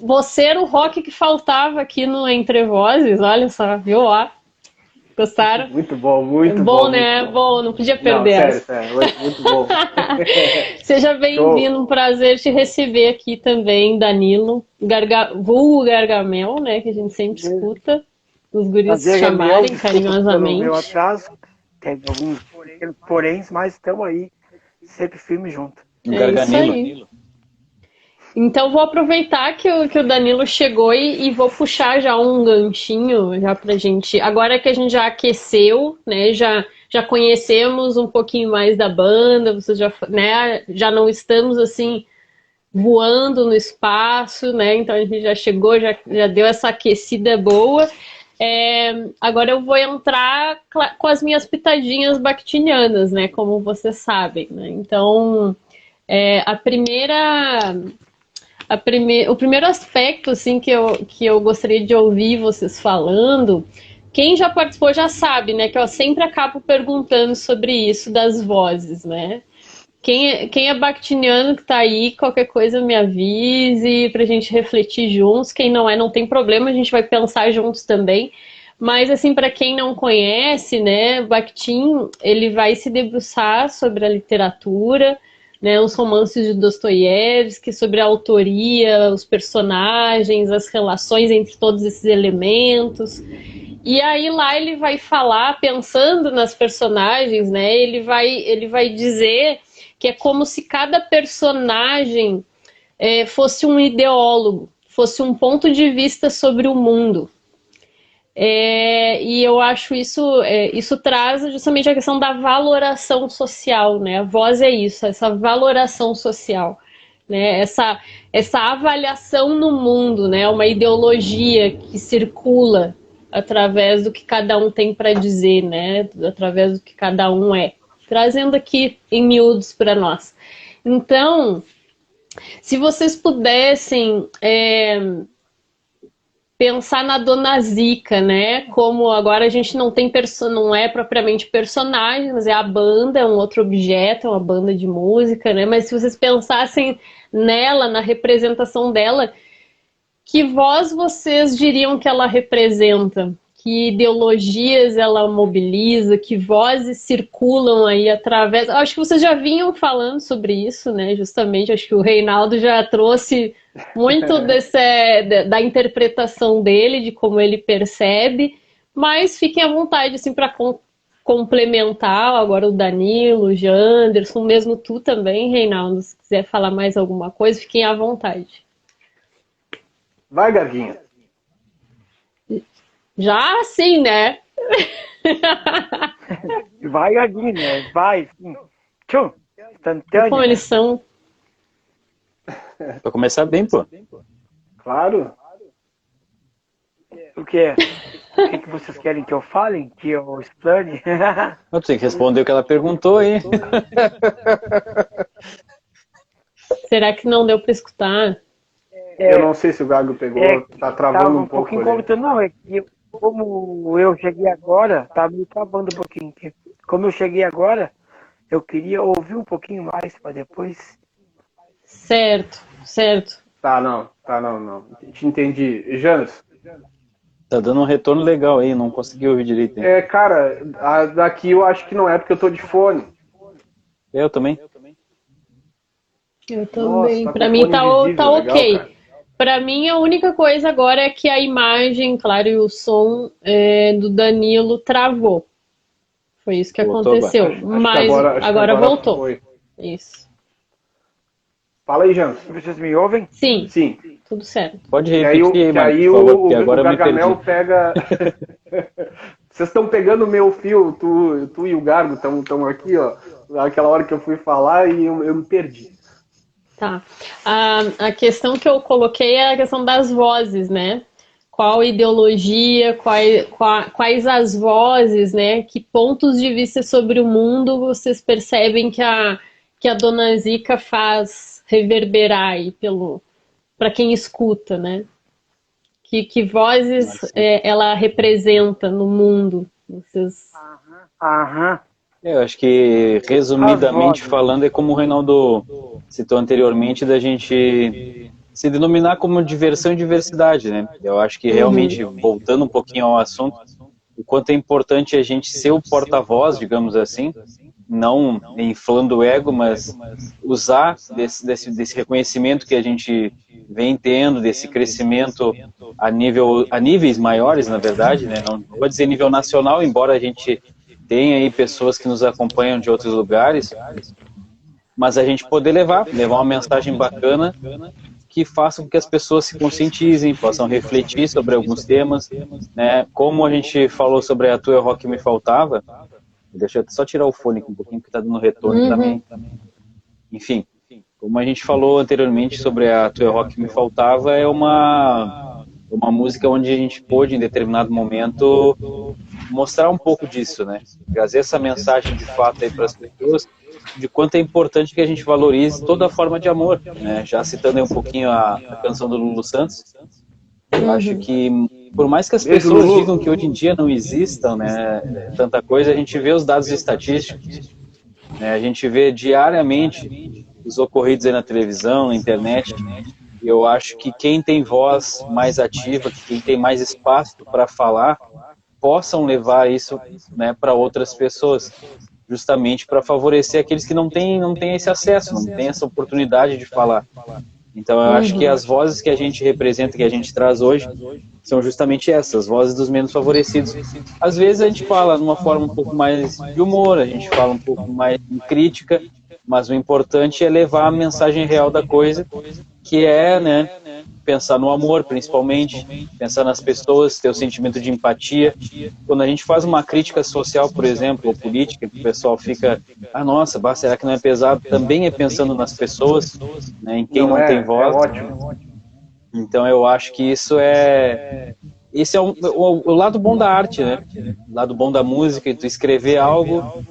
Você era o rock que faltava aqui no Entre Vozes, olha só, viu? Ó. Gostaram? Muito bom, muito bom. bom, né? muito bom. Bom, não podia perder. Não, sério, muito bom. Seja bem-vindo, um prazer te receber aqui também, Danilo, vulgo Gargamel, né? Que a gente sempre escuta os guris chamarem carinhosamente. Meu atraso, teve alguns pequenos poréns, mas estamos aí, sempre firme junto. Isso aí. Então vou aproveitar que o Danilo chegou e vou puxar já um ganchinho já pra gente. Agora que a gente já aqueceu, né? Já conhecemos um pouquinho mais da banda, vocês já não estamos assim voando no espaço, né? Então a gente já chegou, já deu essa aquecida boa. Agora eu vou entrar com as minhas pitadinhas bakhtinianas, né? Como vocês sabem, né? Então o primeiro aspecto assim, que eu gostaria de ouvir vocês falando, quem já participou já sabe, né, que eu sempre acabo perguntando sobre isso das vozes, né? Quem é bakhtiniano que tá aí, qualquer coisa me avise pra gente refletir juntos. Quem não é, não tem problema, a gente vai pensar juntos também. Mas, assim, para quem não conhece, né, Bakhtin, ele vai se debruçar sobre a literatura, né, os romances de Dostoiévski, sobre a autoria, os personagens, as relações entre todos esses elementos. E aí lá ele vai falar, pensando nas personagens, né, ele vai dizer que é como se cada personagem fosse um ideólogo, fosse um ponto de vista sobre o mundo. E eu acho isso traz justamente a questão da valoração social, né? A voz é isso, essa valoração social, né? Essa avaliação no mundo, né? Uma ideologia que circula através do que cada um tem para dizer, né? Através do que cada um é. Trazendo aqui em miúdos para nós. Então, se vocês pudessem pensar na Dona Zica, né? Como agora a gente não é propriamente personagem, mas é a banda, é um outro objeto, é uma banda de música, né? Mas se vocês pensassem nela, na representação dela, que voz vocês diriam que ela representa? Que ideologias ela mobiliza? Que vozes circulam aí através... Acho que vocês já vinham falando sobre isso, né? Justamente, acho que o Reinaldo já trouxe muito da interpretação dele, de como ele percebe, mas fiquem à vontade assim, para complementar agora o Danilo, o Janderson, mesmo tu também, Reinaldo, se quiser falar mais alguma coisa, fiquem à vontade. Vai, Garguinha. Já sim, né? Vai, Garguinha, vai. Tchum, instantâneo. Como eles são. Pra começar bem, pô. Claro. O que? O que vocês querem que eu fale? Que eu explane? Tu tem que responder o que ela perguntou aí. Será que não deu para escutar? Eu não sei se o Gago pegou, tá travando um pouco. Não, é que como eu cheguei agora, tá me acabando um pouquinho aqui. Como eu cheguei agora, eu queria ouvir um pouquinho mais para depois. Certo, certo. Tá, não. Te entendi. Janos? Tá dando um retorno legal aí, não consegui ouvir direito aí. Cara, daqui eu acho que não é porque eu tô de fone. Eu também. Eu também. Nossa, tá Para com mim fone tá, invisível, tá legal, ok. cara. Para mim a única coisa agora é que a imagem, claro, e o som do Danilo travou. Foi isso que Voltou agora. aconteceu. Acho que Mas acho que agora agora voltou. foi. Isso. Fala aí, Janos. Vocês me ouvem? Sim, Sim. tudo certo. Pode Que aí, repetir aí, que Mário, aí por favor, porque o agora eu me Gargamel perdi. pega. Vocês estão pegando o meu fio, tu e o Gargo estão aqui, ó. Naquela hora que eu fui falar e eu me perdi. Tá. A questão que eu coloquei é a questão das vozes, né? Qual ideologia, quais as vozes, né? Que pontos de vista sobre o mundo vocês percebem que a Dona Zica faz reverberar aí para quem escuta, né? Que vozes ela representa no mundo? Vocês... Aham. Eu acho que, resumidamente As vozes. falando, é como o Reinaldo citou anteriormente, da gente se denominar como diversão e diversidade, né? Eu acho que realmente, voltando um pouquinho ao assunto, o quanto é importante a gente ser o porta-voz, digamos assim, não inflando o ego, mas usar desse reconhecimento que a gente vem tendo, desse crescimento a níveis maiores, na verdade, né? Não vou dizer nível nacional, embora a gente tenha aí pessoas que nos acompanham de outros lugares, mas a gente poder levar uma mensagem bacana que faça com que as pessoas se conscientizem, possam refletir sobre alguns temas, né? Como a gente falou sobre a tua rock me faltava, deixa eu só tirar o fone aqui um pouquinho, que está dando retorno também. Enfim, como a gente falou anteriormente sobre a tua rock me faltava, é uma música onde a gente pôde, em determinado momento, mostrar um pouco disso, né? Trazer essa mensagem de fato aí para as pessoas, de quanto é importante que a gente valorize toda a forma de amor, né? Já citando aí um pouquinho a canção do Lulu Santos, eu acho que, por mais que as pessoas digam que hoje em dia não existam, né, tanta coisa, a gente vê os dados estatísticos, né, a gente vê diariamente os ocorridos aí na televisão, na internet, e eu acho que quem tem voz mais ativa, que quem tem mais espaço para falar, possam levar isso, né, para outras pessoas, justamente para favorecer aqueles que não têm esse acesso, não têm essa oportunidade de falar. Então eu acho que as vozes que a gente representa, que a gente traz hoje, são justamente essas, vozes dos menos favorecidos. Às vezes a gente fala de uma forma um pouco mais de humor, a gente fala um pouco mais de crítica, mas o importante é levar a mensagem real da coisa, que é, né, pensar no amor, principalmente, pensar nas pessoas, ter o sentimento de empatia. Quando a gente faz uma crítica social, por exemplo, ou política, que o pessoal fica, nossa, será que não é pesado? Também é pensando nas pessoas, né, em quem não tem voz. É ótimo. Então eu acho que esse é o lado bom da arte, né? O lado bom da música, tu escrever algo,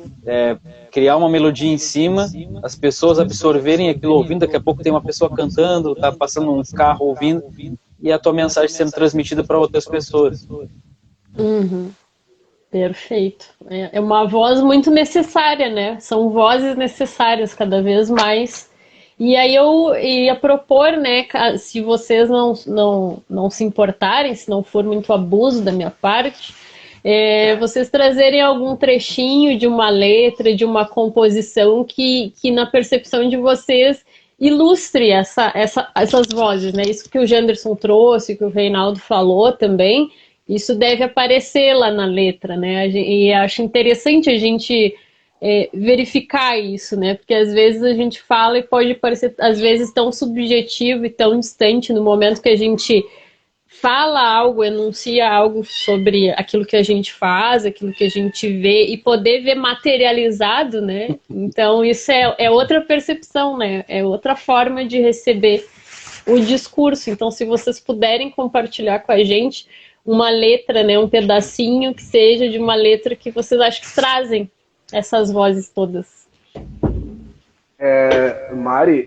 criar uma melodia em cima, as pessoas absorverem aquilo ouvindo, daqui a pouco tem uma pessoa cantando, tá passando um carro ouvindo, e a tua mensagem sendo transmitida para outras pessoas. Perfeito. É uma voz muito necessária, né? São vozes necessárias cada vez mais. E aí eu ia propor, né, se vocês não se importarem, se não for muito abuso da minha parte, vocês trazerem algum trechinho de uma letra, de uma composição que na percepção de vocês ilustre essas vozes, né? Isso que o Janderson trouxe, que o Reinaldo falou também, isso deve aparecer lá na letra, né? E acho interessante a gente verificar isso, né? Porque às vezes a gente fala e pode parecer, às vezes, tão subjetivo e tão distante no momento que a gente fala algo, enuncia algo sobre aquilo que a gente faz, aquilo que a gente vê, e poder ver materializado, né? Então isso é outra percepção, né? É outra forma de receber o discurso. Então, se vocês puderem compartilhar com a gente uma letra, né, um pedacinho que seja de uma letra que vocês acham que trazem essas vozes todas. Mari,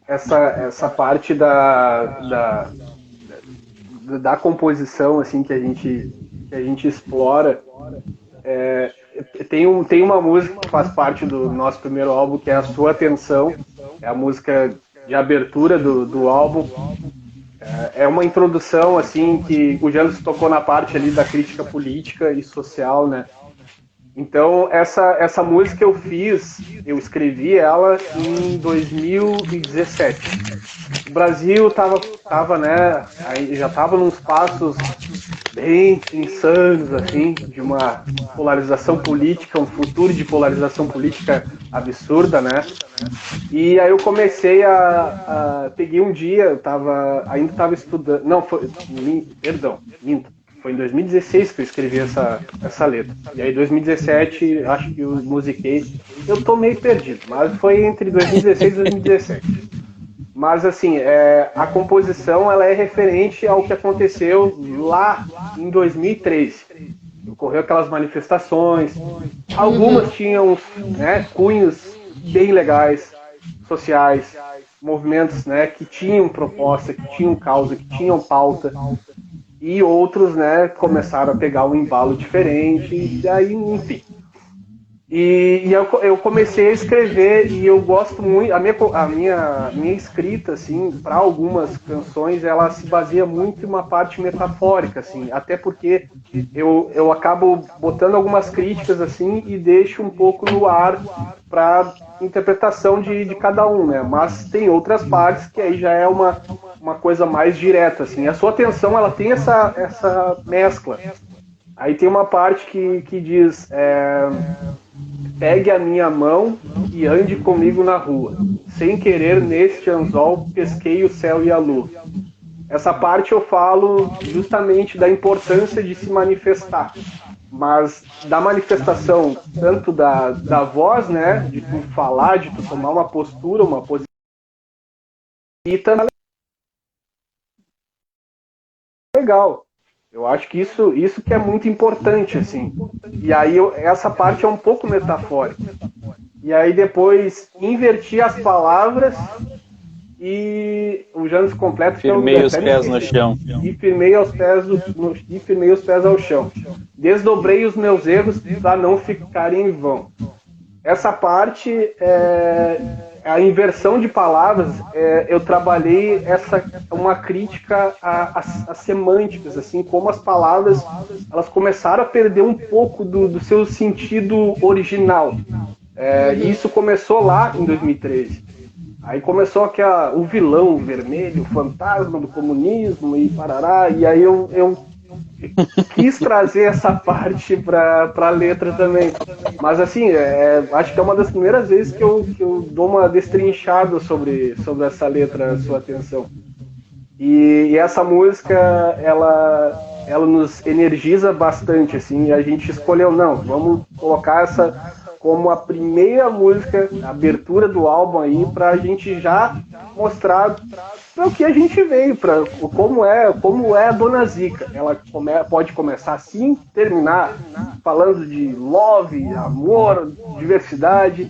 essa parte da composição assim que a gente a gente explora. Tem uma música que faz parte do nosso primeiro álbum, que é A Sua Atenção, é a música de abertura do álbum. É uma introdução, assim, que o Janus tocou na parte ali da crítica política e social, né? Então, essa música eu escrevi ela em 2017. O Brasil tava, né, já estava nos passos bem insanos, assim, de uma polarização política, um futuro de polarização política absurda, né? E aí eu comecei peguei um dia, eu ainda estava estudando, não, minto. Foi em 2016 que eu escrevi essa letra. E aí, em 2017, acho que eu musiquei. Eu tô meio perdido, mas foi entre 2016 e 2017. Mas, assim, a composição ela é referente ao que aconteceu lá em 2013. Ocorreu aquelas manifestações. Algumas tinham, né, cunhos bem legais, sociais, movimentos, né, que tinham proposta, que tinham causa, que tinham pauta. E outros, né, começaram a pegar um embalo diferente, e aí, enfim. E eu comecei a escrever, e eu gosto muito, a minha escrita, assim, para algumas canções, ela se baseia muito em uma parte metafórica, assim, até porque eu acabo botando algumas críticas, assim, e deixo um pouco no ar para interpretação de cada um, né, mas tem outras partes que aí já é uma coisa mais direta, assim. A Sua Atenção, ela tem essa mescla. Aí tem uma parte que diz: pegue a minha mão e ande comigo na rua. Sem querer, neste anzol, pesquei o céu e a lua. Essa parte eu falo justamente da importância de se manifestar. Mas da manifestação, tanto da voz, né, de tu falar, de tu tomar uma postura, uma posição, e também legal. Eu acho que isso que é muito importante, assim. E aí essa parte é um pouco metafórica. E aí depois inverti as palavras e o Janus completo... Firmei os pés no chão. E firmei os pés ao chão. Desdobrei os meus erros para não ficarem em vão. Essa parte a inversão de palavras, eu trabalhei uma crítica às semânticas, assim, como as palavras elas começaram a perder um pouco do seu sentido original. E isso começou lá em 2013. Aí começou o vilão vermelho, o fantasma do comunismo e parará, e aí eu quis trazer essa parte para a letra também. Mas assim, acho que é uma das primeiras vezes que eu dou uma destrinchada sobre essa letra, Sua Atenção. E essa música, ela nos energiza bastante, assim, e a gente escolheu, não, vamos colocar essa como a primeira música, a abertura do álbum aí, pra gente já mostrar para o que a gente veio, para como é a Dona Zica. Ela pode começar assim, terminar falando de love, amor, diversidade.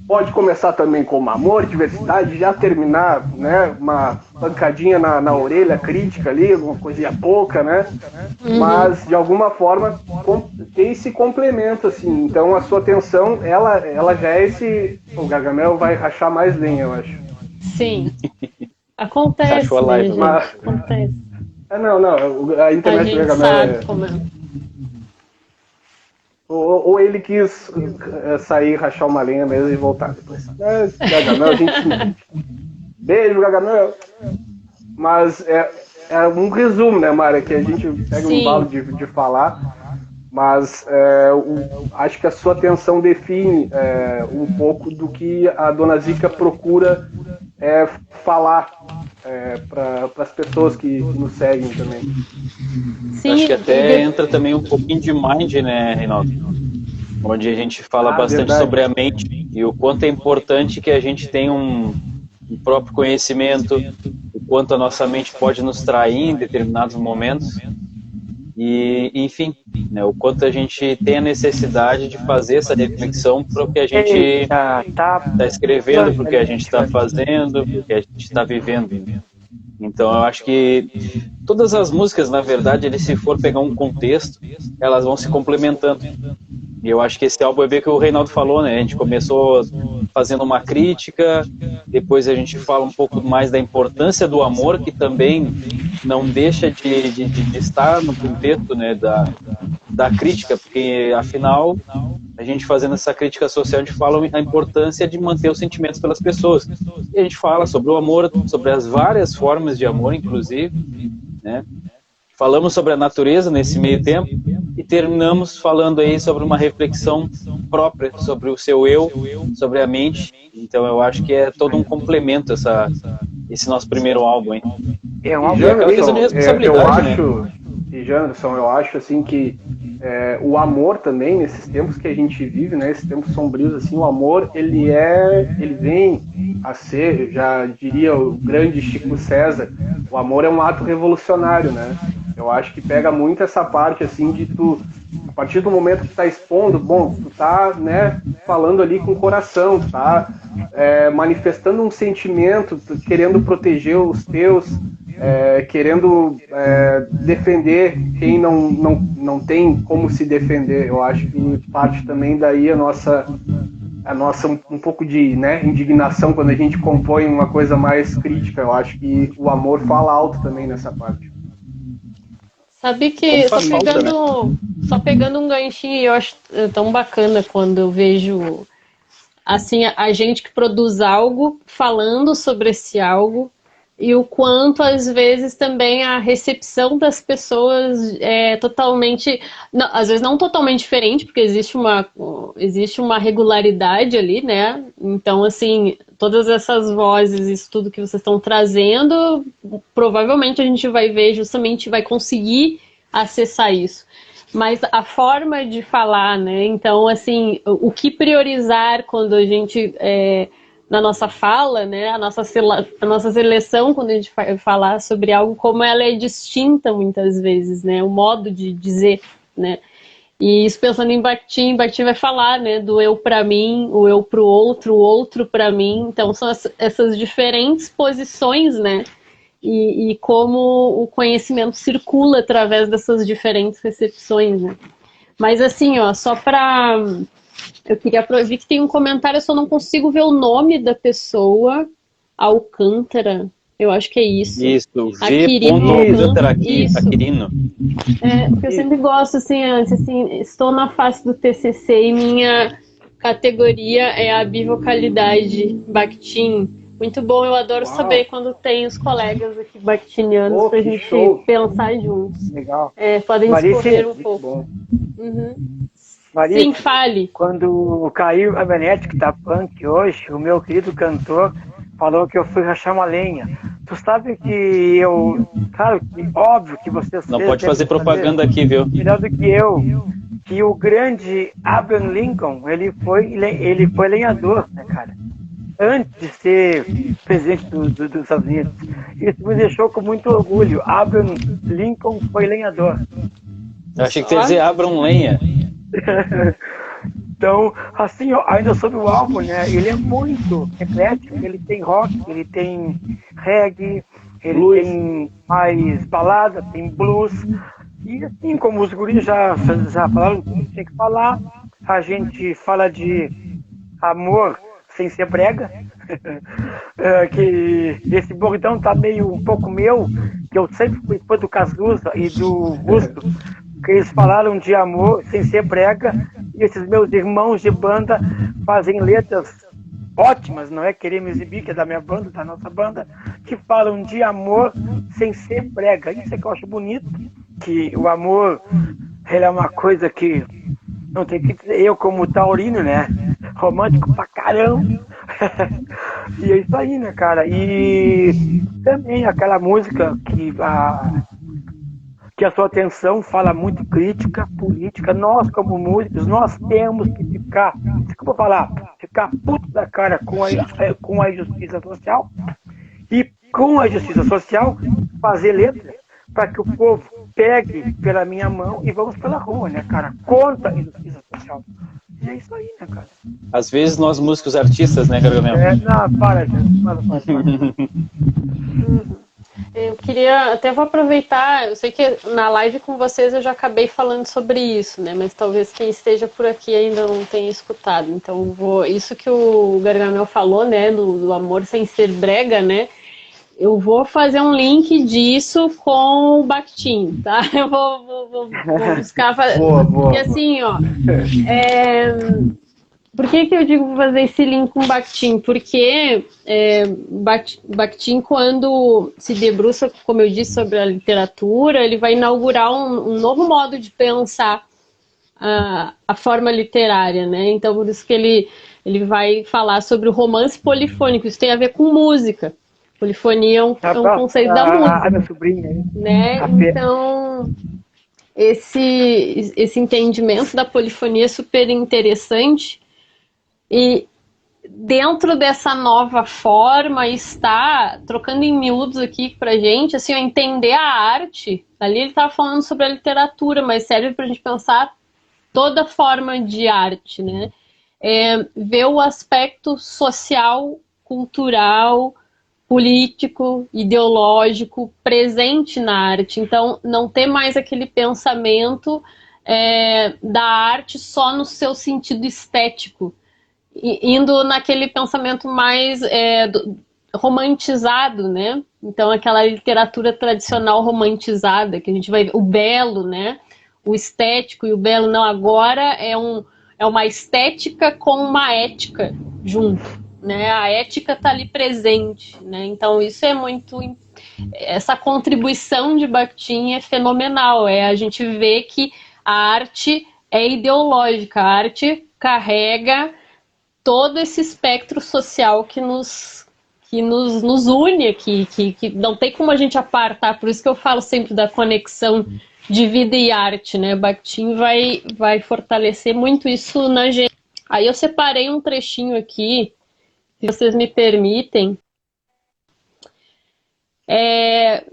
Pode começar também com amor, diversidade, já terminar, né, uma pancadinha na orelha crítica ali, alguma coisinha pouca, né? Mas, de alguma forma, tem esse complemento, assim. Então, A Sua Atenção, ela já é esse... O Gargamel vai rachar mais lenha, eu acho. Sim. Acontece, né, gente? Acontece. Não. A internet do Gargamel sabe como é. Ou ele quis sair, rachar uma lenha mesmo e voltar depois. Gargamel, a gente... Beijo, Gargamel. Mas é um resumo, né, Mara? Que a gente pega um embalo de falar. Mas acho que A Sua Atenção define um pouco do que a Dona Zica procura falar para as pessoas que nos seguem também. Sim, acho que até entra também um pouquinho de mind, né, Reinaldo? Onde a gente fala bastante verdade. Sobre a mente e o quanto é importante que a gente tenha um próprio conhecimento, o quanto a nossa mente pode nos trair em determinados momentos. E, enfim, né, o quanto a gente tem a necessidade de fazer essa reflexão para o que a gente está escrevendo, para o que a gente está fazendo, para o que a gente está vivendo. Então, eu acho que todas as músicas, na verdade, se for pegar um contexto, elas vão se complementando. E eu acho que esse álbum é bem que o Reinaldo falou, né? A gente começou fazendo uma crítica, depois a gente fala um pouco mais da importância do amor, que também não deixa de estar no contexto, né, da crítica, porque afinal, a gente fazendo essa crítica social, a gente fala a importância de manter os sentimentos pelas pessoas. E a gente fala sobre o amor, sobre as várias formas de amor, inclusive, né? Falamos sobre a natureza nesse meio tempo e terminamos falando aí sobre uma reflexão própria, sobre o seu eu, sobre a mente. Então eu acho que é todo um complemento esse nosso primeiro álbum, hein? É um álbum de responsabilidade, e Janderson, eu acho assim que o amor também, nesses tempos que a gente vive, né, esses tempos sombrios, assim, o amor, ele vem a ser, eu já diria o grande Chico César, o amor é um ato revolucionário, né? Eu acho que pega muito essa parte, assim, de tu, a partir do momento que tu tá expondo, bom, tu tá, né, falando ali com o coração, tu tá manifestando um sentimento, querendo proteger os teus, querendo defender quem não tem como se defender. Eu acho que parte também daí a nossa um pouco de, né, indignação quando a gente compõe uma coisa mais crítica. Eu acho que o amor fala alto também nessa parte. Sabe que só pegando um ganchinho, eu acho tão bacana quando eu vejo assim a gente que produz algo falando sobre esse algo, e o quanto, às vezes, também a recepção das pessoas é totalmente... Não, às vezes não totalmente diferente, porque existe uma regularidade ali, né? Então, assim, todas essas vozes, isso tudo que vocês estão trazendo, provavelmente a gente vai ver, justamente vai conseguir acessar isso. Mas a forma de falar, né? Então, assim, o que priorizar quando a gente... na nossa fala, né, a nossa seleção, quando a gente vai falar sobre algo, como ela é distinta muitas vezes, né, o modo de dizer, né, e isso pensando em Bakhtin vai falar, né, do eu para mim, o eu para o outro para mim, então são essas diferentes posições, né, e como o conhecimento circula através dessas diferentes recepções, né. Mas assim, ó, só para... Eu queria ver que tem um comentário, eu só não consigo ver o nome da pessoa. Alcântara, eu acho que é isso. Isso, V.Alcântara Aquirino. Porque eu sempre gosto, assim, antes, assim, estou na face do TCC e minha categoria é a bivocalidade, Bakhtin. Muito bom, eu adoro saber quando tem os colegas aqui bakhtinianos pra gente pensar juntos. Legal. Podem discorrer um pouco. Maria, sim, fale. Quando caiu a Benética da Punk hoje, o meu querido cantor falou que eu fui rachar uma lenha. Tu sabe que eu... Claro, óbvio que você... Não pode fazer propaganda aqui, viu? Melhor do que eu. Que o grande Abraham Lincoln, ele foi lenhador, né, cara? Antes de ser presidente dos Estados Unidos. Isso me deixou com muito orgulho. Abraham Lincoln foi lenhador. Eu achei que você ia dizer Abraham Lenha. Então, assim, ainda sobre o álbum, né? Ele é muito eclético, ele tem rock, ele tem reggae, ele tem mais balada, tem blues. E assim, como os guris já falaram, tem que falar, a gente fala de amor sem ser brega. Que esse bordão tá meio um pouco meu, que eu sempre fui fã do Cazuza e do Busto, que eles falaram de amor sem ser brega, e esses meus irmãos de banda fazem letras ótimas, não é querer me exibir, que é da minha banda, da nossa banda, que falam de amor sem ser brega. Isso é que eu acho bonito, que o amor, ele é uma coisa que não tem que dizer, eu como taurino, né, romântico pra caramba. E é isso aí, né, cara? E também aquela música que a sua atenção fala muito crítica, política. Nós, como músicos, nós temos que ficar puto da cara com a injustiça social, e com a justiça social fazer letra para que o povo pegue pela minha mão e vamos pela rua, né, cara? Contra a injustiça social. E é isso aí, né, cara? Às vezes nós músicos artistas, né, Gargamel? Não, para, gente. Para. Eu queria, até vou aproveitar, eu sei que na live com vocês eu já acabei falando sobre isso, né? Mas talvez quem esteja por aqui ainda não tenha escutado. Então, isso que o Gargamel falou, né? Do amor sem ser brega, né? Eu vou fazer um link disso com o Bakhtin, tá? Eu vou buscar. Boa, Porque assim, ó. Por que eu digo fazer esse link com Bakhtin? Porque Bakhtin, quando se debruça, como eu disse, sobre a literatura, ele vai inaugurar um novo modo de pensar a forma literária, né? Então, por isso que ele vai falar sobre o romance polifônico. Isso tem a ver com música. Polifonia é um conceito da música. A minha sobrinha. Né? Então, esse entendimento da polifonia é super interessante. E dentro dessa nova forma está, trocando em miúdos aqui pra gente, assim, entender a arte. Ali ele estava falando sobre a literatura, mas serve para a gente pensar toda forma de arte, né? Ver o aspecto social, cultural, político, ideológico presente na arte. Então, não ter mais aquele pensamento da arte só no seu sentido estético, indo naquele pensamento mais romantizado, né? Então, aquela literatura tradicional romantizada, que a gente vai ver, o belo, né? O estético e o belo, não, agora é uma estética com uma ética junto, né? A ética está ali presente, né? Então, isso é muito... Essa contribuição de Bakhtin é fenomenal, a gente vê que a arte é ideológica, a arte carrega todo esse espectro social que nos une aqui, que não tem como a gente apartar, por isso que eu falo sempre da conexão de vida e arte, né? Bakhtin vai fortalecer muito isso na gente. Aí eu separei um trechinho aqui, se vocês me permitem,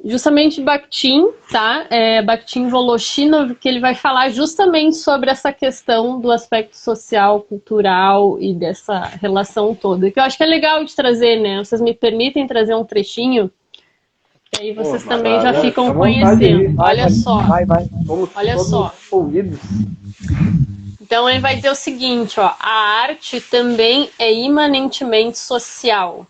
justamente Bakhtin, tá? Bakhtin Voloshinov, que ele vai falar justamente sobre essa questão do aspecto social, cultural e dessa relação toda, que eu acho que é legal de trazer, né? Vocês me permitem trazer um trechinho? Que aí vocês também já ficam conhecendo. Olha só. Olha só. Ouvidos. Então ele vai dizer o seguinte, ó, a arte também é imanentemente social.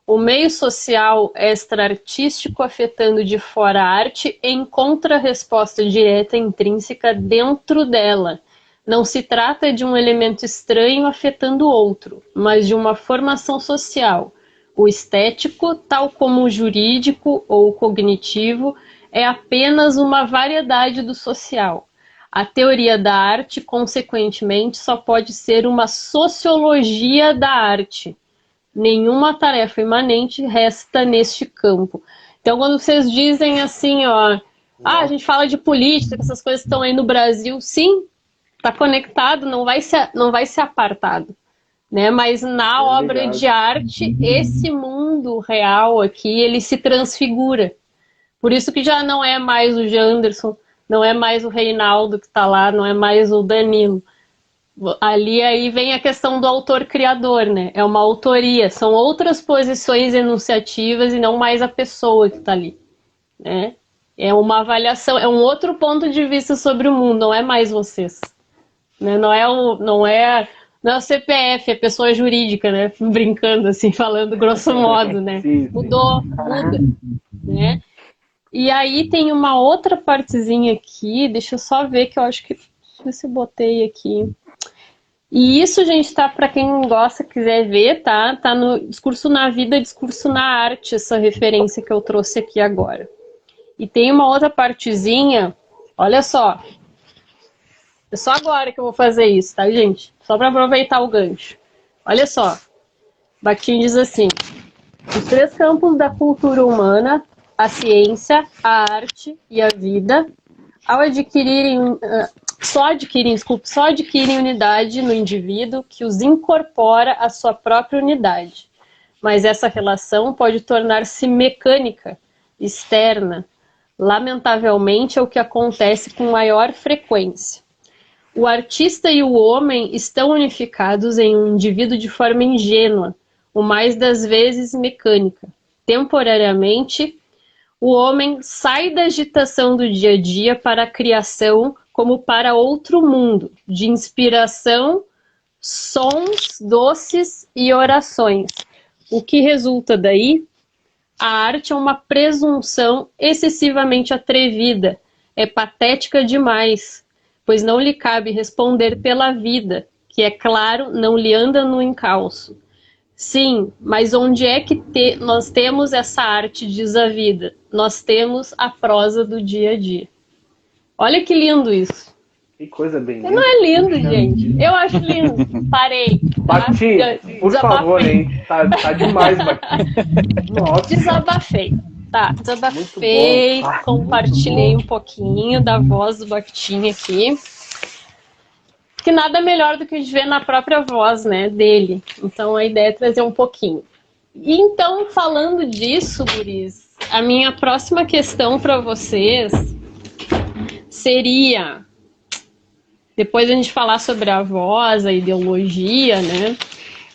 O meio social extra-artístico afetando de fora a arte encontra resposta direta intrínseca dentro dela. Não se trata de um elemento estranho afetando o outro, mas de uma formação social. O estético, tal como o jurídico ou o cognitivo, é apenas uma variedade do social. A teoria da arte, consequentemente, só pode ser uma sociologia da arte. Nenhuma tarefa imanente resta neste campo. Então, quando vocês dizem assim, ó, a gente fala de política, essas coisas estão aí no Brasil, sim, está conectado, não vai ser apartado, né? Mas na obra de arte, esse mundo real aqui, ele se transfigura. Por isso que já não é mais o Janderson, não é mais o Reinaldo que está lá, não é mais o Danilo. Ali aí vem a questão do autor-criador, né? É uma autoria, são outras posições enunciativas e não mais a pessoa que está ali, né? É uma avaliação, é um outro ponto de vista sobre o mundo, não é mais vocês, né? Não é o CPF, é pessoa jurídica, né? Brincando assim, falando grosso modo, né? Sim. Muda, né? E aí tem uma outra partezinha aqui, deixa eu só ver que eu acho que, deixa eu ver se eu botei aqui. E isso, gente, tá para quem gosta, quiser ver, tá? Tá no Discurso na Vida, Discurso na Arte, essa referência que eu trouxe aqui agora. E tem uma outra partezinha, olha só. É só agora que eu vou fazer isso, tá, gente? Só para aproveitar o gancho. Olha só. Bakhtin diz assim: os três campos da cultura humana, a ciência, a arte e a vida, ao só adquirem unidade no indivíduo que os incorpora à sua própria unidade. Mas essa relação pode tornar-se mecânica, externa. Lamentavelmente, é o que acontece com maior frequência. O artista e o homem estão unificados em um indivíduo de forma ingênua, o mais das vezes mecânica. Temporariamente, o homem sai da agitação do dia a dia para a criação como para outro mundo, de inspiração, sons doces e orações. O que resulta daí? A arte é uma presunção excessivamente atrevida, é patética demais, pois não lhe cabe responder pela vida, que, é claro, não lhe anda no encalço. Sim, mas onde é que nós temos essa arte, diz a vida? Nós temos a prosa do dia a dia. Olha que lindo isso. Que coisa bem linda. Não é lindo, gente? Eu acho lindo. Parei. Batinha, por favor, hein? Tá demais, Batinha. Nossa. Desabafei. Tá, desabafei, compartilhei um pouquinho da voz do Bakhtin aqui. Que nada melhor do que a gente ver na própria voz, né, dele. Então a ideia é trazer um pouquinho. E então, falando disso, guris, a minha próxima questão para vocês seria, depois a gente falar sobre a voz, a ideologia, né?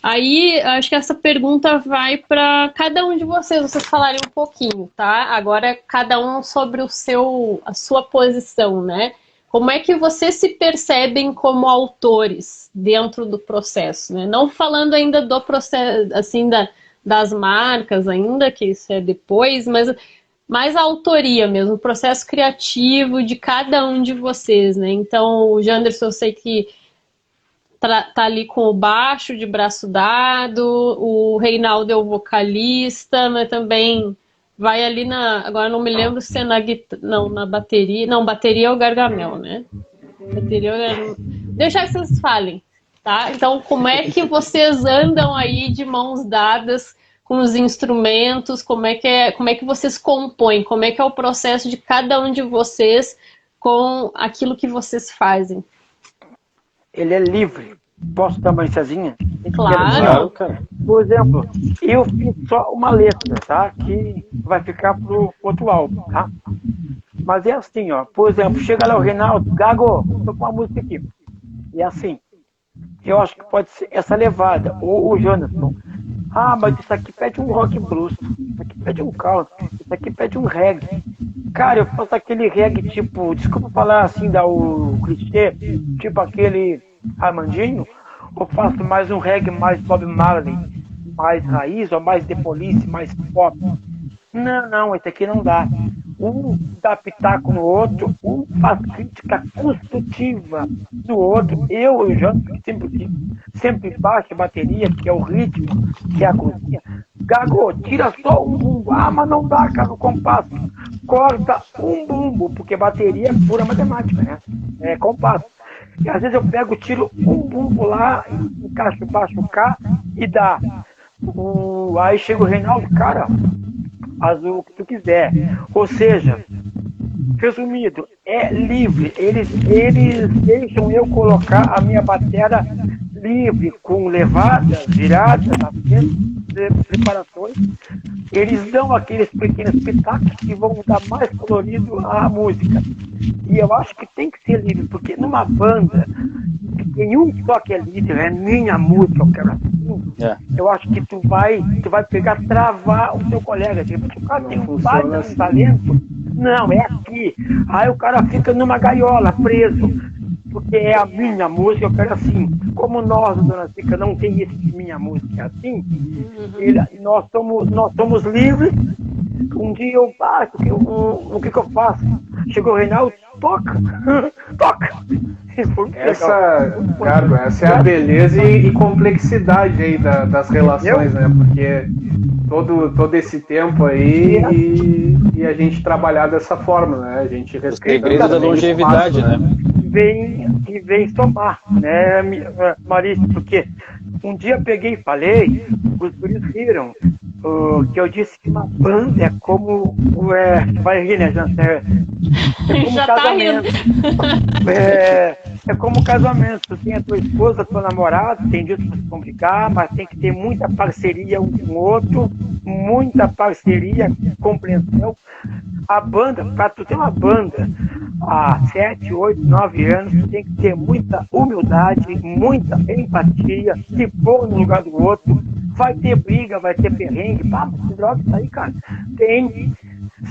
Aí, acho que essa pergunta vai para cada um de vocês falarem um pouquinho, tá? Agora, cada um sobre a sua posição, né? Como é que vocês se percebem como autores dentro do processo, né? Não falando ainda do processo, assim, das marcas ainda, que isso é depois, mas mais a autoria mesmo, o processo criativo de cada um de vocês, né? Então, o Janderson, eu sei que tá ali com o baixo de braço dado, o Reinaldo é o vocalista, mas também vai ali agora não me lembro se é na bateria, não, bateria é o Gargamel, né? Bateria deixa que vocês falem, tá? Então, como é que vocês andam aí de mãos dadas com os instrumentos, como é que vocês compõem, como é que é o processo de cada um de vocês com aquilo que vocês fazem? Ele é livre. Posso dar uma licencinha? Claro, cara. Por exemplo, eu fiz só uma letra, tá? Que vai ficar pro outro álbum, tá? Mas é assim, ó. Por exemplo, chega lá o Reinaldo, Gago, tô com uma música aqui. E é assim. Eu acho que pode ser essa levada. Ou o Jonathan. Ah, mas isso aqui pede um rock blues. Isso aqui pede um country. Isso aqui pede um reggae. Cara, eu faço aquele reggae tipo, desculpa falar assim, o clichê, tipo aquele Armandinho, ou faço mais um reggae mais Bob Marley, mais raiz, ou mais The Police, mais pop. Não, esse aqui não dá. Um dá pitaco no outro, um faz crítica construtiva no outro. Eu já sempre baixo a bateria, que é o ritmo, que é a cozinha. Gago, tira só um bumbo. Ah, mas não dá, cara, o compasso. Corta um bumbo, porque bateria é pura matemática, né? É compasso. E às vezes eu pego, tiro um bumbo lá, encaixo baixo K e dá. Aí chega o Reinaldo, cara, faz o que tu quiser. Ou seja, resumido, é livre. Eles deixam eu colocar a minha bateria livre, com levadas, viradas, preparações. Eles dão aqueles pequenos pitacos que vão dar mais colorido à música. E eu acho que tem que ser livre, porque numa banda, tem um só que é líder, é minha música, eu quero assim. Eu acho que tu vai pegar, travar o teu colega. Tipo, se o cara tem um baita assim. Talento, não, é aqui. Aí o cara fica numa gaiola, preso. Porque é a minha música, eu quero assim. Como nós, Dona Zica, não tem esse de minha música assim, nós somos livres. Um dia eu bato, o que eu faço? Chegou o Reinaldo, toca! Essa é a beleza e complexidade aí das relações, né? Porque todo esse tempo aí e a gente trabalhar dessa forma, né? A gente respeita. O segredo da longevidade, né? Vem somar, né, Maurício? Porque um dia eu peguei e falei, os guris riram, que eu disse que uma banda é como vai rir, né, Jansen? É como já casamento. É como casamento. Tu tem a tua esposa, tua namorada, tem dias pra se complicar, mas tem que ter muita parceria um com o outro, muita parceria, compreensão. A banda, para tu ter uma banda há 7, 8, 9 anos, tu tem que ter muita humildade, muita empatia, se pôr no lugar do outro. Vai ter briga, vai ter perrengue, mas droga, isso aí, cara. Tem.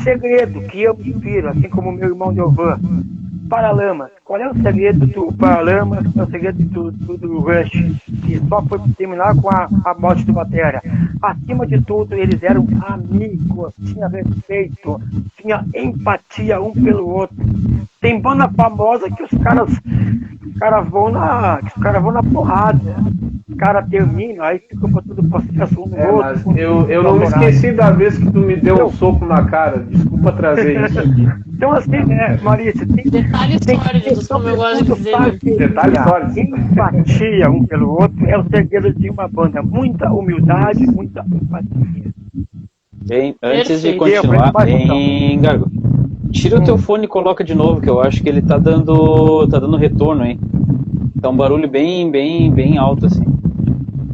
Segredo que eu me inspiro, assim como meu irmão Delvan. Paralamas. Qual é o segredo do Paralamas? Qual é o segredo do Rush? Que só foi terminar com a morte do Batera. Acima de tudo, eles eram amigos, tinha respeito, tinha empatia um pelo outro. Tem banda famosa que os caras vão na porrada. Os caras terminam, aí fica por todo o processo um do outro. Mas eu não me esqueci da vez que tu me deu um soco na cara. Desculpa trazer isso aqui. Então, assim, né, Marícia, detalhes sórdidos, como eu gosto de dizer. Detalhes sórdidos. Empatia um pelo outro é o segredo de uma banda. Muita humildade, muita empatia. Bem, antes de continuar, Gargo, tira o teu fone e coloca de novo, que eu acho que ele tá dando retorno, hein? Tá um barulho bem alto, assim.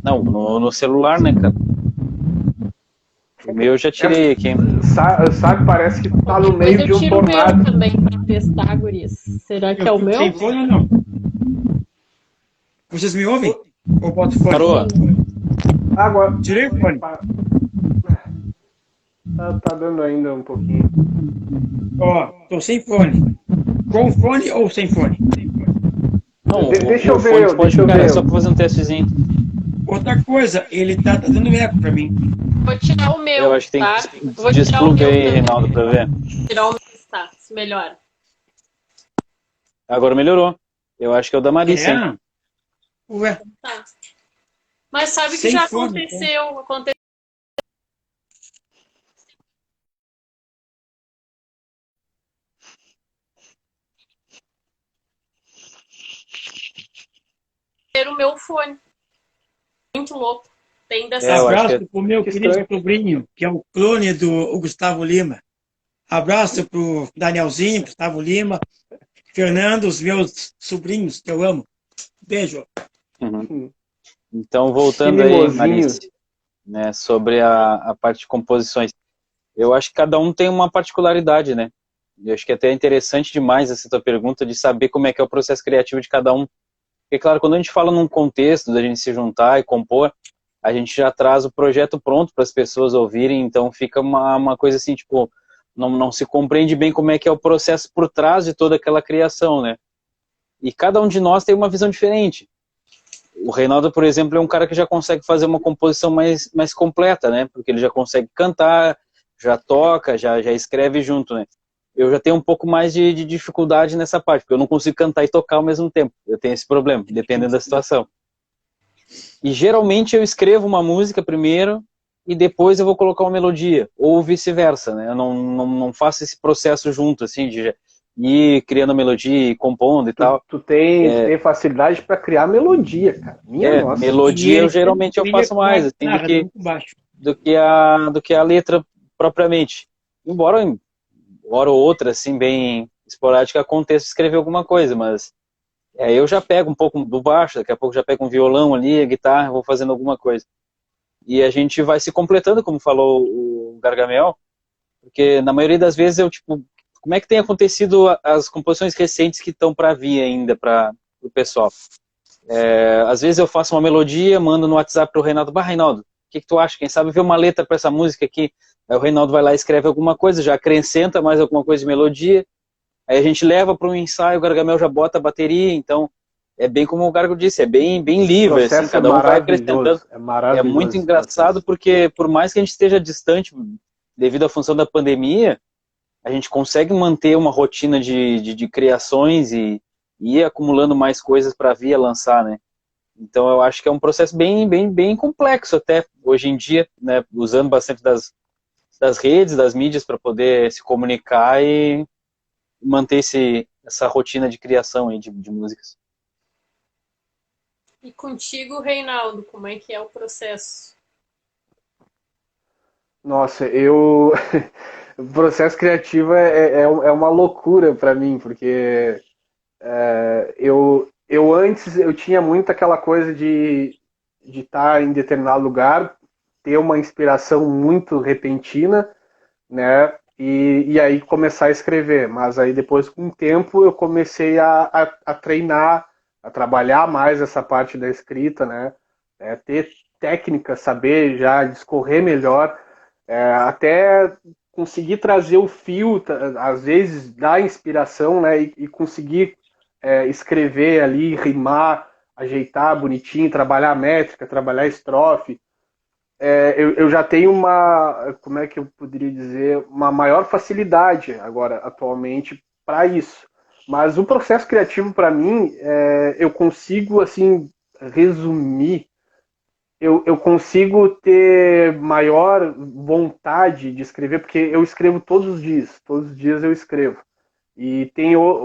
Não, no celular, né, cara? O meu eu já tirei aqui, hein? Sabe, parece que tá no meio de um tornado. Eu tiro o meu também pra testar, guris. Será que é o meu? Sem fone ou não? Vocês me ouvem? Ou boto fone? Parou. Agora. Tirei o fone. Tá dando ainda um pouquinho. Ó, tô sem fone. Com fone ou sem fone? Não, deixa eu ver, só pra fazer um testezinho. Outra coisa, ele tá dando eco pra mim. Vou tirar o meu, eu acho que tem tá? que Vou tirar o despluga meu aí, também. Reinaldo, pra ver. Tirar o meu, tá? Se melhora. Agora melhorou. Eu acho que é o da Marissa, hein? Ué, Tá. Mas sabe que Sem já fone, aconteceu. Ter o meu fone. Muito louco. Tem dessas eu acho abraço que pro meu querido sobrinho, que é o clone do Gustavo Lima. Abraço pro Danielzinho, Gustavo Lima, Fernando, os meus sobrinhos, que eu amo. Beijo. Uhum. Então, voltando aí, Marissa, né, sobre a parte de composições. Eu acho que cada um tem uma particularidade, né? Eu acho que até é interessante demais essa tua pergunta de saber como é que é o processo criativo de cada um. Porque, claro, quando a gente fala num contexto da gente se juntar e compor, a gente já traz o projeto pronto para as pessoas ouvirem, então fica uma coisa assim, tipo, não se compreende bem como é que é o processo por trás de toda aquela criação, né? E cada um de nós tem uma visão diferente. O Reinaldo, por exemplo, é um cara que já consegue fazer uma composição mais completa, né? Porque ele já consegue cantar, já toca, já escreve junto, né? Eu já tenho um pouco mais de dificuldade nessa parte, porque eu não consigo cantar e tocar ao mesmo tempo. Eu tenho esse problema, dependendo da situação. E geralmente eu escrevo uma música primeiro e depois eu vou colocar uma melodia, ou vice-versa, né? Eu não faço esse processo junto, assim, de ir criando a melodia e compondo e tal. Tu tem facilidade para criar melodia, cara. Nossa. Melodia eu geralmente eu faço mais, assim, do que a letra propriamente. Embora hora ou outra, assim, bem esporádica, aconteça escrever alguma coisa, mas eu já pego um pouco do baixo, daqui a pouco já pego um violão ali, a guitarra, vou fazendo alguma coisa. E a gente vai se completando, como falou o Gargamel, porque na maioria das vezes como é que tem acontecido as composições recentes que estão para vir ainda para o pessoal? Às vezes eu faço uma melodia, mando no WhatsApp pro Reinaldo, Reinaldo, o que tu acha? Quem sabe ver uma letra para essa música aqui? Aí o Reinaldo vai lá e escreve alguma coisa, já acrescenta mais alguma coisa de melodia, aí a gente leva para um ensaio, o Gargamel já bota a bateria, então é bem como o Gargo disse, é bem livre, assim, cada um vai acrescentando. É muito engraçado porque por mais que a gente esteja distante devido à função da pandemia, a gente consegue manter uma rotina de criações e ir acumulando mais coisas para vir a lançar, né? Então eu acho que é um processo bem complexo até hoje em dia, né? Usando bastante das redes, das mídias para poder se comunicar e manter essa rotina de criação aí de músicas. E contigo, Reinaldo, como é que é o processo? Nossa, o processo criativo é uma loucura para mim, porque eu antes eu tinha muito aquela coisa de estar em determinado lugar, ter uma inspiração muito repentina, né? E aí começar a escrever. Mas aí depois, com o tempo, eu comecei a treinar, a trabalhar mais essa parte da escrita, né? Ter técnica, saber já discorrer melhor. Até conseguir trazer o fio, às vezes, da inspiração, né? E conseguir escrever ali, rimar, ajeitar bonitinho, trabalhar a métrica, trabalhar a estrofe. Eu já tenho como é que eu poderia dizer, uma maior facilidade agora, atualmente, para isso. Mas o processo criativo, para mim, eu consigo, assim, resumir, eu consigo ter maior vontade de escrever, porque eu escrevo todos os dias eu escrevo. E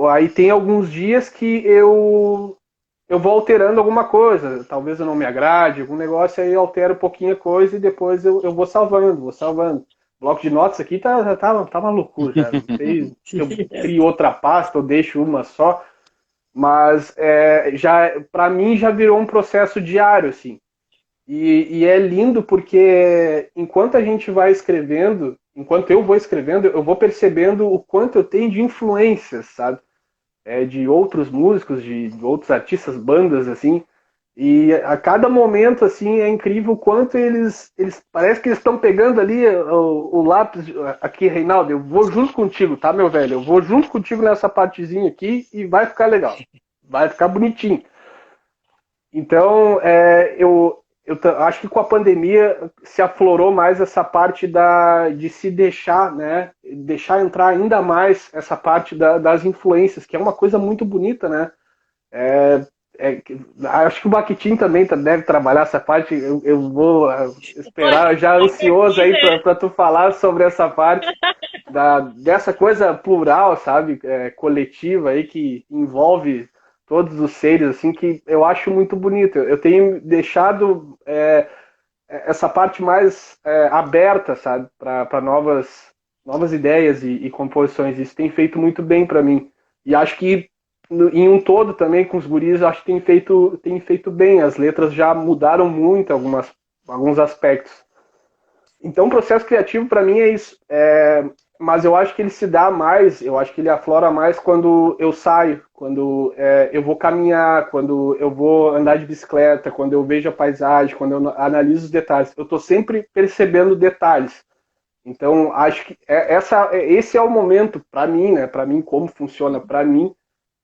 aí tem alguns dias que eu vou alterando alguma coisa, talvez eu não me agrade, algum negócio, aí eu altero um pouquinho a coisa e depois eu vou salvando. O bloco de notas aqui tá uma loucura, já. Não sei se eu crio outra pasta ou deixo uma só, mas para mim já virou um processo diário, assim. E é lindo porque enquanto a gente vai escrevendo, enquanto eu vou escrevendo, eu vou percebendo o quanto eu tenho de influências, sabe? De outros músicos, de outros artistas, bandas, assim. E a cada momento, assim, é incrível o quanto eles parece que eles estão pegando ali o lápis. Aqui, Reinaldo, eu vou junto contigo, tá, meu velho? Eu vou junto contigo nessa partezinha aqui e vai ficar legal. Vai ficar bonitinho. Então, eu acho que com a pandemia se aflorou mais essa parte de se deixar, né? Deixar entrar ainda mais essa parte das influências, que é uma coisa muito bonita, né? Acho que o Bakhtin também deve trabalhar essa parte. Eu vou esperar já ansioso aí para tu falar sobre essa parte dessa coisa plural, sabe? Coletiva aí que envolve todos os seres, assim, que eu acho muito bonito. Eu tenho deixado essa parte mais aberta, sabe, para novas ideias e composições. Isso tem feito muito bem para mim. E acho que em um todo também com os guris, acho que tem feito bem. As letras já mudaram muito alguns aspectos. Então, o processo criativo para mim é isso. Mas eu acho que ele se dá mais, eu acho que ele aflora mais quando eu saio, quando eu vou caminhar, quando eu vou andar de bicicleta, quando eu vejo a paisagem, quando eu analiso os detalhes. Eu estou sempre percebendo detalhes. Então, acho que esse é o momento, para mim, né? Para mim, como funciona para mim,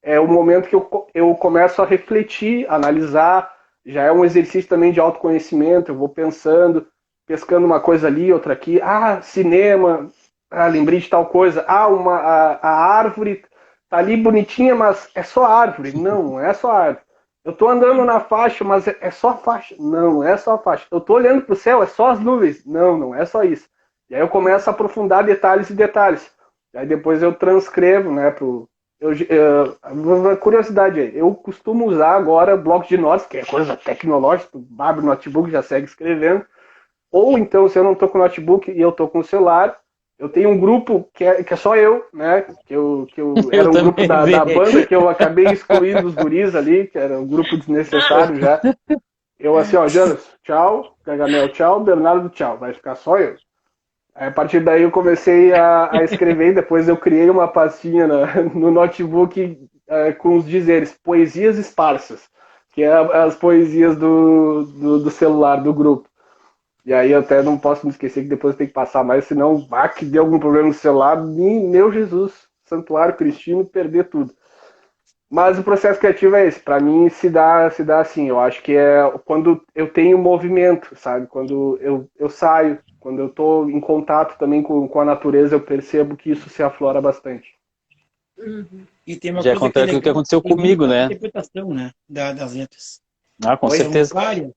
é o momento que eu começo a refletir, analisar. Já é um exercício também de autoconhecimento, eu vou pensando, pescando uma coisa ali, outra aqui. Cinema... lembrei de tal coisa. A árvore tá ali bonitinha, mas é só árvore. Não é só árvore. Eu tô andando na faixa, mas é só a faixa. Não é só a faixa. Eu tô olhando pro céu, é só as nuvens. Não é só isso. E aí eu começo a aprofundar detalhes e detalhes. E aí depois eu transcrevo, né, uma curiosidade aí. Eu costumo usar agora bloco de notas, que é coisa tecnológica, abre o notebook e já segue escrevendo. Ou então, se eu não tô com o notebook e eu tô com o celular, eu tenho um grupo que é só eu, né? Que eu era um grupo da banda que eu acabei excluindo os guris ali, que era um grupo desnecessário já. Eu assim, Janos, tchau, Gargamel, tchau, Bernardo, tchau. Vai ficar só eu. Aí, a partir daí eu comecei a escrever, depois eu criei uma pastinha no notebook com os dizeres, poesias esparsas, que é as poesias do celular, do grupo. E aí eu até não posso me esquecer que depois tem que passar mais, senão que dê algum problema no celular, meu Jesus, santuário cristino, perder tudo. Mas o processo criativo é esse, para mim se dá assim, eu acho que é quando eu tenho movimento, sabe? Quando eu saio, quando eu estou em contato também com a natureza, eu percebo que isso se aflora bastante. E tem uma já coisa acontece o que aconteceu comigo, né? Interpretação, né? Das letras. Com certeza. Várias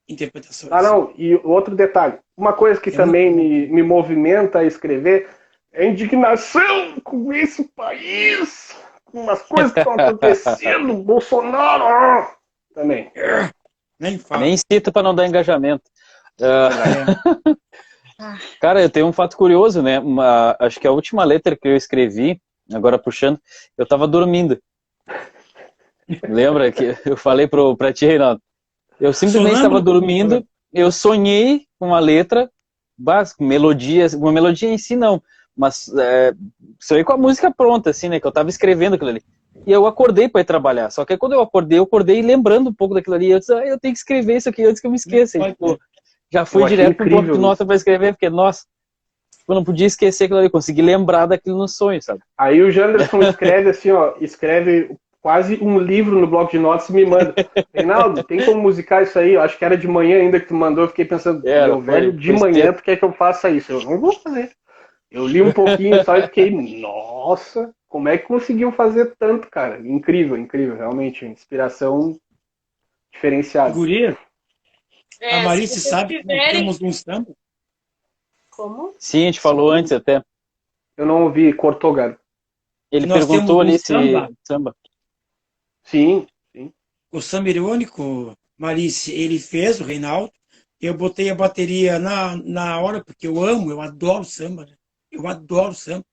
interpretações. Não, e outro detalhe, uma coisa que também me movimenta a escrever é a indignação com esse país, com as coisas que estão acontecendo, Bolsonaro também. Nem cita para não dar engajamento. Cara, eu tenho um fato curioso, né? Acho que a última letra que eu escrevi, agora puxando, eu tava dormindo. Lembra que eu falei pra ti, Reinaldo? Eu simplesmente estava dormindo, eu sonhei com a letra, uma melodia em si não, mas sonhei com a música pronta, assim, né, que eu estava escrevendo aquilo ali. E eu acordei para ir trabalhar, só que quando eu acordei lembrando um pouco daquilo ali, eu disse, eu tenho que escrever isso aqui antes que eu me esqueça. E, já fui direto pro bloco de nota para escrever, porque, nossa... eu não podia esquecer aquilo ali, consegui lembrar daquilo no sonho, sabe? Aí o Janderson escreve assim, ó, escreve quase um livro no bloco de notas e me manda. Reinaldo, tem como musicar isso aí? Eu acho que era de manhã ainda que tu mandou, eu fiquei pensando, meu velho, de manhã tu quer que eu faça isso? Eu não vou fazer. Eu li um pouquinho só e fiquei, nossa, como é que conseguiu fazer tanto, cara? Incrível, incrível, realmente, inspiração diferenciada. Guria, a Se Marice vocês sabe que nós tiverem... temos um samba. Como? Sim, a gente falou antes até. Eu não ouvi, cortou, Gabi. Ele Nós perguntou temos um ali se samba. Sim, sim. O samba irônico, Marice, ele fez, o Reinaldo. Eu botei a bateria na hora, porque eu adoro samba, né? Eu adoro samba.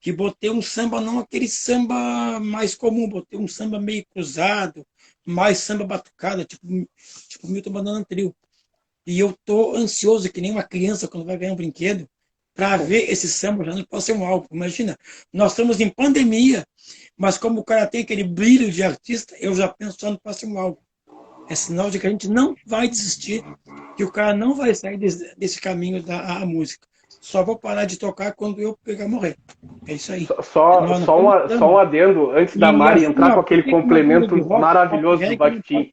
Que botei um samba, não aquele samba mais comum, botei um samba meio cruzado, mais samba batucada, tipo Milton Banana Trio. E eu tô ansioso, que nem uma criança quando vai ganhar um brinquedo, para ver esse samba já não pode ser um álbum. Imagina, nós estamos em pandemia, mas como o cara tem aquele brilho de artista, eu já penso só no próximo álbum. É sinal de que a gente não vai desistir, que o cara não vai sair desse caminho da música. Só vou parar de tocar quando eu pegar morrer. É isso aí. Só um adendo, antes da Mari assim, entrar com aquele complemento maravilhoso do Bakhtin.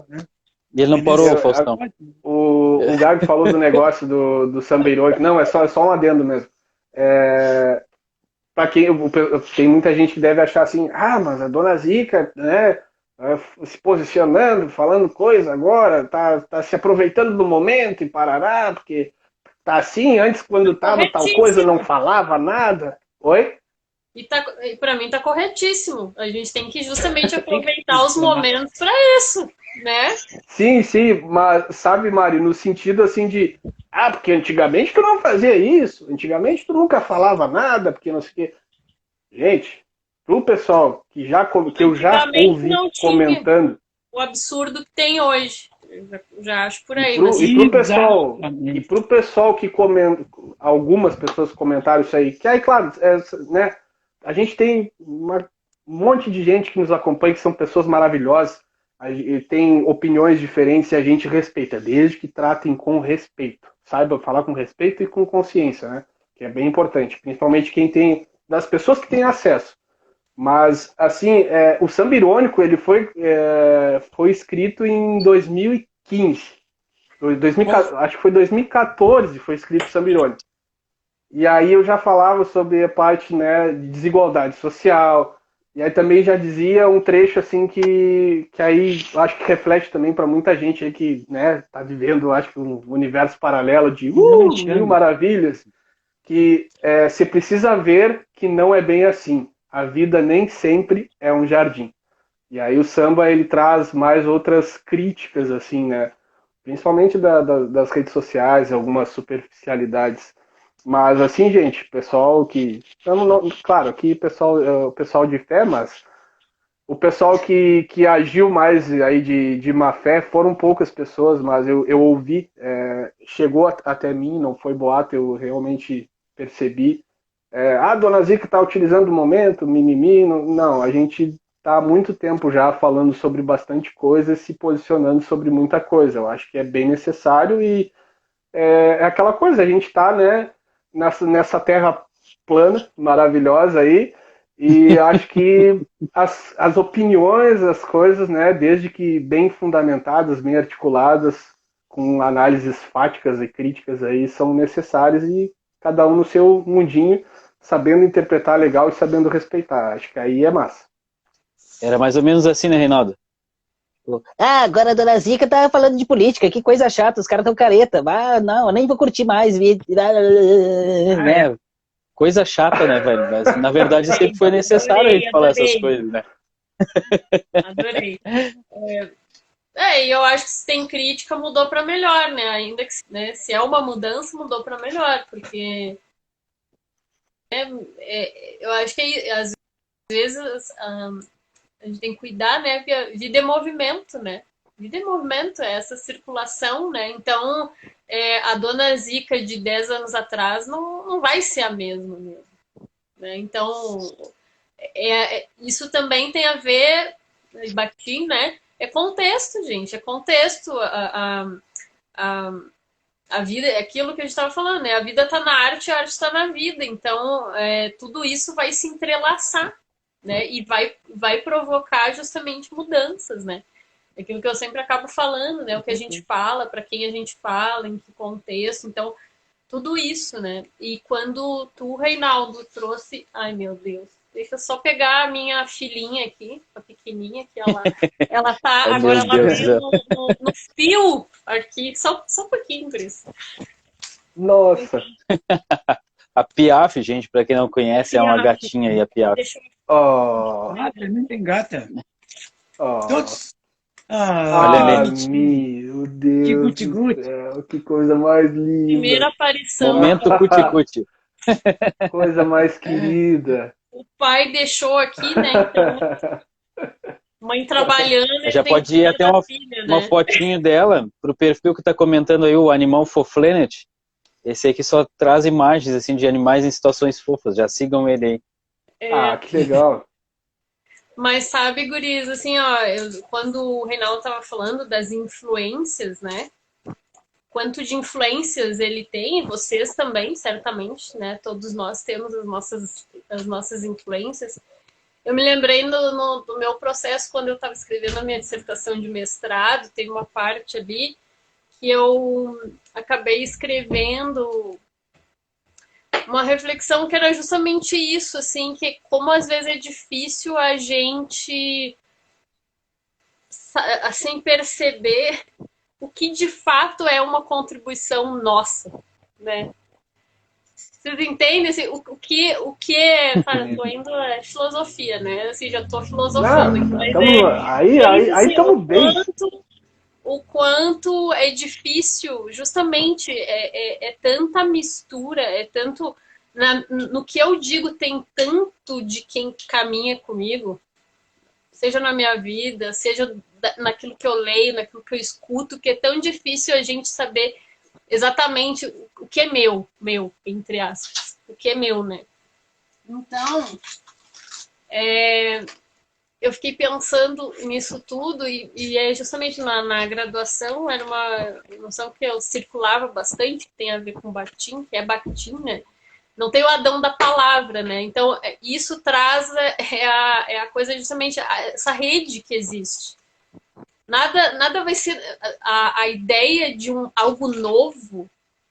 Né? Ele não parou, Faustão. O Gabi falou do negócio do samba irônico. Não, é só um adendo mesmo. Para quem tem muita gente que deve achar assim, mas a Dona Zica, né, se posicionando, falando coisa agora, tá se aproveitando do momento e parará, porque tá assim, antes quando tava tal coisa não falava nada. Oi? E para mim tá corretíssimo. A gente tem que justamente aproveitar os momentos para isso, né? Sim, mas sabe, Mari, no sentido assim de porque antigamente tu não fazia isso, antigamente tu nunca falava nada, porque não sei o quê. Gente, pro pessoal que eu já ouvi comentando o absurdo que tem hoje. Eu já acho por aí. E pro pessoal que comenta, algumas pessoas comentaram isso aí, que aí, claro, né, a gente tem um monte de gente que nos acompanha, que são pessoas maravilhosas, tem opiniões diferentes e a gente respeita, desde que tratem com respeito. Saiba falar com respeito e com consciência, né? Que é bem importante, principalmente das pessoas que têm acesso. Mas, assim, o samba irônico ele foi escrito em 2015. Acho que foi 2014 foi escrito o samba irônico. E aí eu já falava sobre a parte, né, de desigualdade social. E aí também já dizia um trecho assim que aí acho que reflete também para muita gente aí que, né, tá vivendo, acho que um universo paralelo de mil maravilhas, que você precisa ver que não é bem assim. A vida nem sempre é um jardim. E aí o samba ele traz mais outras críticas assim, né? Principalmente das redes sociais, algumas superficialidades. Mas assim, gente, pessoal que, claro, aqui o pessoal de fé, mas o pessoal que agiu mais aí de má fé foram poucas pessoas, mas eu ouvi, chegou até mim, não foi boato, eu realmente percebi. A Dona Zica está utilizando o momento, mimimi. Não, a gente está há muito tempo já falando sobre bastante coisa, se posicionando sobre muita coisa. Eu acho que é bem necessário e é aquela coisa, a gente está, né, nessa terra plana, maravilhosa aí, e acho que as opiniões, as coisas, né, desde que bem fundamentadas, bem articuladas, com análises fáticas e críticas aí, são necessárias e cada um no seu mundinho, sabendo interpretar legal e sabendo respeitar. Acho que aí é massa. Era mais ou menos assim, né, Reinaldo? Agora a Dona Zica tá falando de política, que coisa chata, os caras tão careta. Não, eu nem vou curtir mais. Coisa chata, né, velho? Mas, na verdade, sempre foi necessário a gente falar essas coisas, né? Adorei. E eu acho que se tem crítica, mudou para melhor, né? Ainda que, né, se é uma mudança, mudou para melhor, porque eu acho que às vezes a gente tem que cuidar, né? Vida é movimento, né? Vida é movimento, é essa circulação, né? Então, a Dona Zica de 10 anos atrás não vai ser a mesma mesmo. Né? Então, isso também tem a ver, Bakhtin, né? É contexto, gente, é contexto. a vida é aquilo que a gente estava falando, né? A vida está na arte, a arte está na vida. Então, tudo isso vai se entrelaçar, né? E vai provocar justamente mudanças, né? Aquilo que eu sempre acabo falando, né? O que a gente fala, para quem a gente fala, em que contexto. Então, tudo isso, né? E quando tu, Reinaldo, trouxe... Ai, meu Deus. Deixa eu só pegar a minha filhinha aqui, a pequenininha, que ela tá... Oh, agora ela Deus veio no fio aqui, só um pouquinho, por isso. Nossa. A Piaf, gente, para quem não conhece, é uma gatinha aí, a Piaf. Deixa eu... Oh, Não tem gata. oh. Todos. Olha, meu Deus Que do guti-guti. céu, que coisa mais linda. Primeira aparição. Momento cuti-cuti. Coisa mais querida. O pai deixou aqui, né? Então, mãe trabalhando. Já pode ir até uma fotinho dela pro perfil que tá comentando aí, o Animal Foplanet. Esse aí que só traz imagens assim de animais em situações fofas. Já sigam ele aí. Ah, que legal. Mas sabe, guris, assim, ó, quando o Reinaldo tava falando das influências, né? Quanto de influências ele tem, vocês também, certamente, né? Todos nós temos as nossas influências. Eu me lembrei do meu processo quando eu estava escrevendo a minha dissertação de mestrado, tem uma parte ali que eu acabei escrevendo uma reflexão que era justamente isso, assim, que como às vezes é difícil a gente, sem perceber o que de fato é uma contribuição nossa, né? Vocês entendem assim, o que é, tô indo filosofia, né? Assim, já tô filosofando. Aí estamos bem. O quanto é difícil, justamente, é tanta mistura, é tanto... no que eu digo, tem tanto de quem caminha comigo, seja na minha vida, seja naquilo que eu leio, naquilo que eu escuto, que é tão difícil a gente saber exatamente o que é meu, entre aspas, o que é meu, né? Então, eu fiquei pensando nisso tudo e é justamente na graduação, era uma noção que eu circulava bastante, que tem a ver com Bakhtin, que é Bakhtin, né? Não tem o Adão da palavra, né? Então, isso traz a coisa justamente, essa rede que existe. Nada vai ser a ideia de algo novo,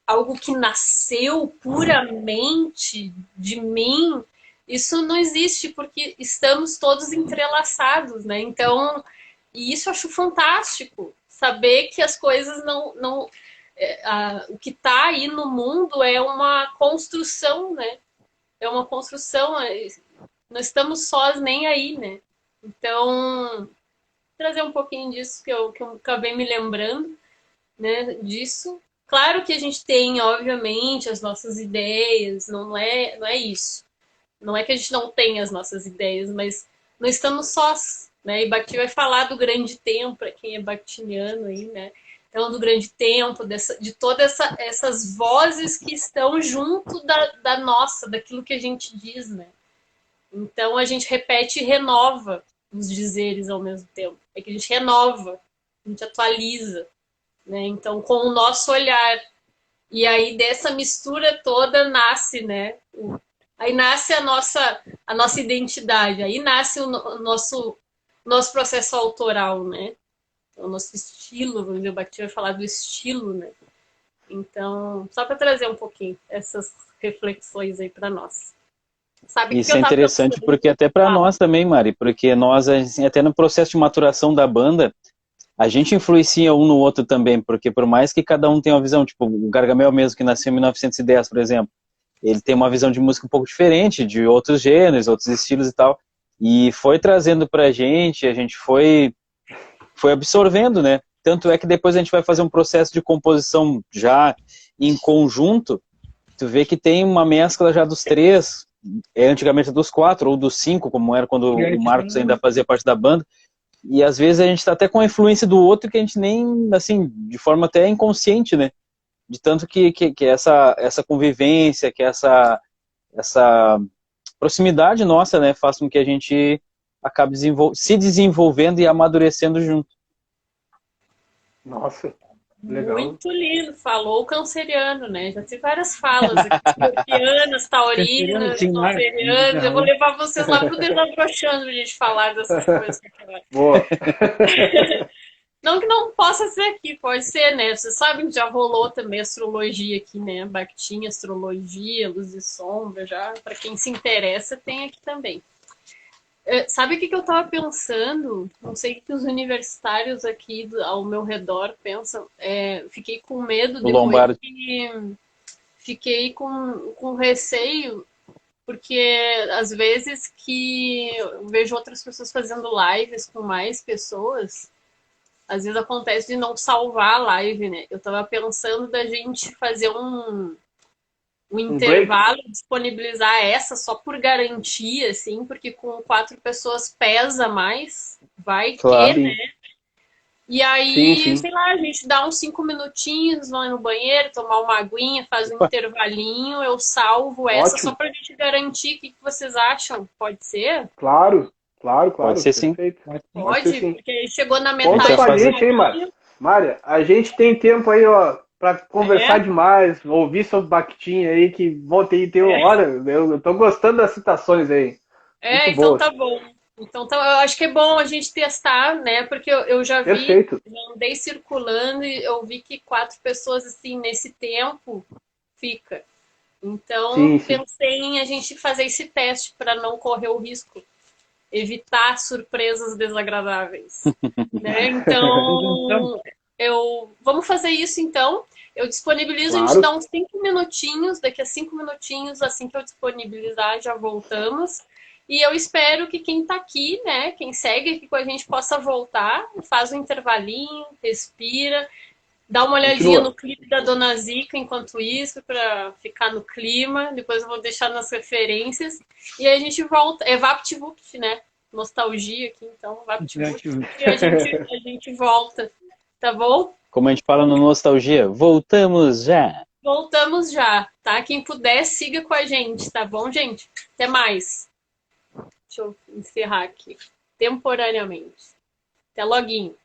algo que nasceu puramente de mim. Isso não existe porque estamos todos entrelaçados, né? Então, e isso eu acho fantástico, saber que as coisas não o que está aí no mundo é uma construção, né? É uma construção, não estamos sós nem aí, né? Então, trazer um pouquinho disso que eu acabei me lembrando, né? Disso. Claro que a gente tem, obviamente, as nossas ideias, não é isso. Não é que a gente não tenha as nossas ideias, mas não estamos sós, né? E Bakhtin vai falar do grande tempo, para quem é bakhtiniano aí, né? Então, do grande tempo, de todas essas vozes que estão junto da nossa, daquilo que a gente diz, né? Então, a gente repete e renova os dizeres ao mesmo tempo. É que a gente renova, a gente atualiza, né? Então, com o nosso olhar. E aí, dessa mistura toda, nasce, né? Aí nasce a nossa identidade, aí nasce o nosso processo autoral, né? O nosso estilo, vamos dizer, o Bakhtin vai falar do estilo, né? Então, só para trazer um pouquinho essas reflexões aí para nós. Sabe isso é interessante porque até para nós também, Mari, porque nós, assim, até no processo de maturação da banda, a gente influencia um no outro também, porque por mais que cada um tenha uma visão, tipo o Gargamel mesmo, que nasceu em 1910, por exemplo, ele tem uma visão de música um pouco diferente, de outros gêneros, outros estilos e tal, e foi trazendo pra gente, a gente foi absorvendo, né? Tanto é que depois a gente vai fazer um processo de composição já em conjunto, tu vê que tem uma mescla já dos três, antigamente dos quatro, ou dos cinco, como era quando o Marcos ainda fazia parte da banda, e às vezes a gente tá até com a influência do outro que a gente nem, assim, de forma até inconsciente, né? De tanto que essa convivência, que essa proximidade nossa, né, faz com que a gente acabe se desenvolvendo e amadurecendo junto. Nossa, Legal. Muito lindo, falou o canceriano, né? Já tive várias falas aqui, escorpianas, taurinas, cancerianas. Eu vou levar vocês lá pro Desabrochando pra gente falar dessas coisas. Boa. Não que não possa ser aqui, pode ser, né? Vocês sabem que já rolou também astrologia aqui, né? Bactinha, astrologia, luz e sombra, já. Para quem se interessa, tem aqui também. Sabe o que eu tava pensando? Não sei o que os universitários aqui ao meu redor pensam. Fiquei com medo depois que... Fiquei com receio, porque às vezes que eu vejo outras pessoas fazendo lives com mais pessoas, às vezes acontece de não salvar a live, né? Eu tava pensando da gente fazer um intervalo, disponibilizar essa só por garantia, assim, porque com 4 pessoas pesa mais, vai Claro. ter, né? E aí, sei lá, a gente dá uns 5 minutinhos, vai no banheiro, tomar uma aguinha, faz um intervalinho, eu salvo essa só pra gente garantir. O que vocês acham? Pode ser? Claro. Pode ser sim. Pode sim. Porque aí chegou na metade. Conta com a gente, hein, Mária? Mária, a gente tem tempo aí, ó, pra conversar demais, ouvir sobre Bactinha aí, que vão ter olha, eu tô gostando das citações aí. Muito então boas. tá bom. Então eu acho que é bom a gente testar, né? Porque eu já vi, Perfeito. já andei circulando e eu vi que 4 pessoas, assim, nesse tempo, fica. Então, pensei em a gente fazer esse teste para não correr o risco. Evitar surpresas desagradáveis. Né? Então, vamos fazer isso então. Eu disponibilizo, a gente dá uns 5 minutinhos, daqui a 5 minutinhos, assim que eu disponibilizar, já voltamos. E eu espero que quem está aqui, né, quem segue aqui com a gente, possa voltar, faz um intervalinho, respira, dá uma olhadinha no clipe da Dona Zica enquanto isso, para ficar no clima. Depois eu vou deixar nas referências. E aí a gente volta. É VaptVupt, né? Nostalgia aqui, então. VaptVupt. E a gente volta. Tá bom? Como a gente fala no Nostalgia, voltamos já. Voltamos já, tá? Quem puder, siga com a gente, tá bom, gente? Até mais. Deixa eu encerrar aqui. Temporariamente. Até loguinho.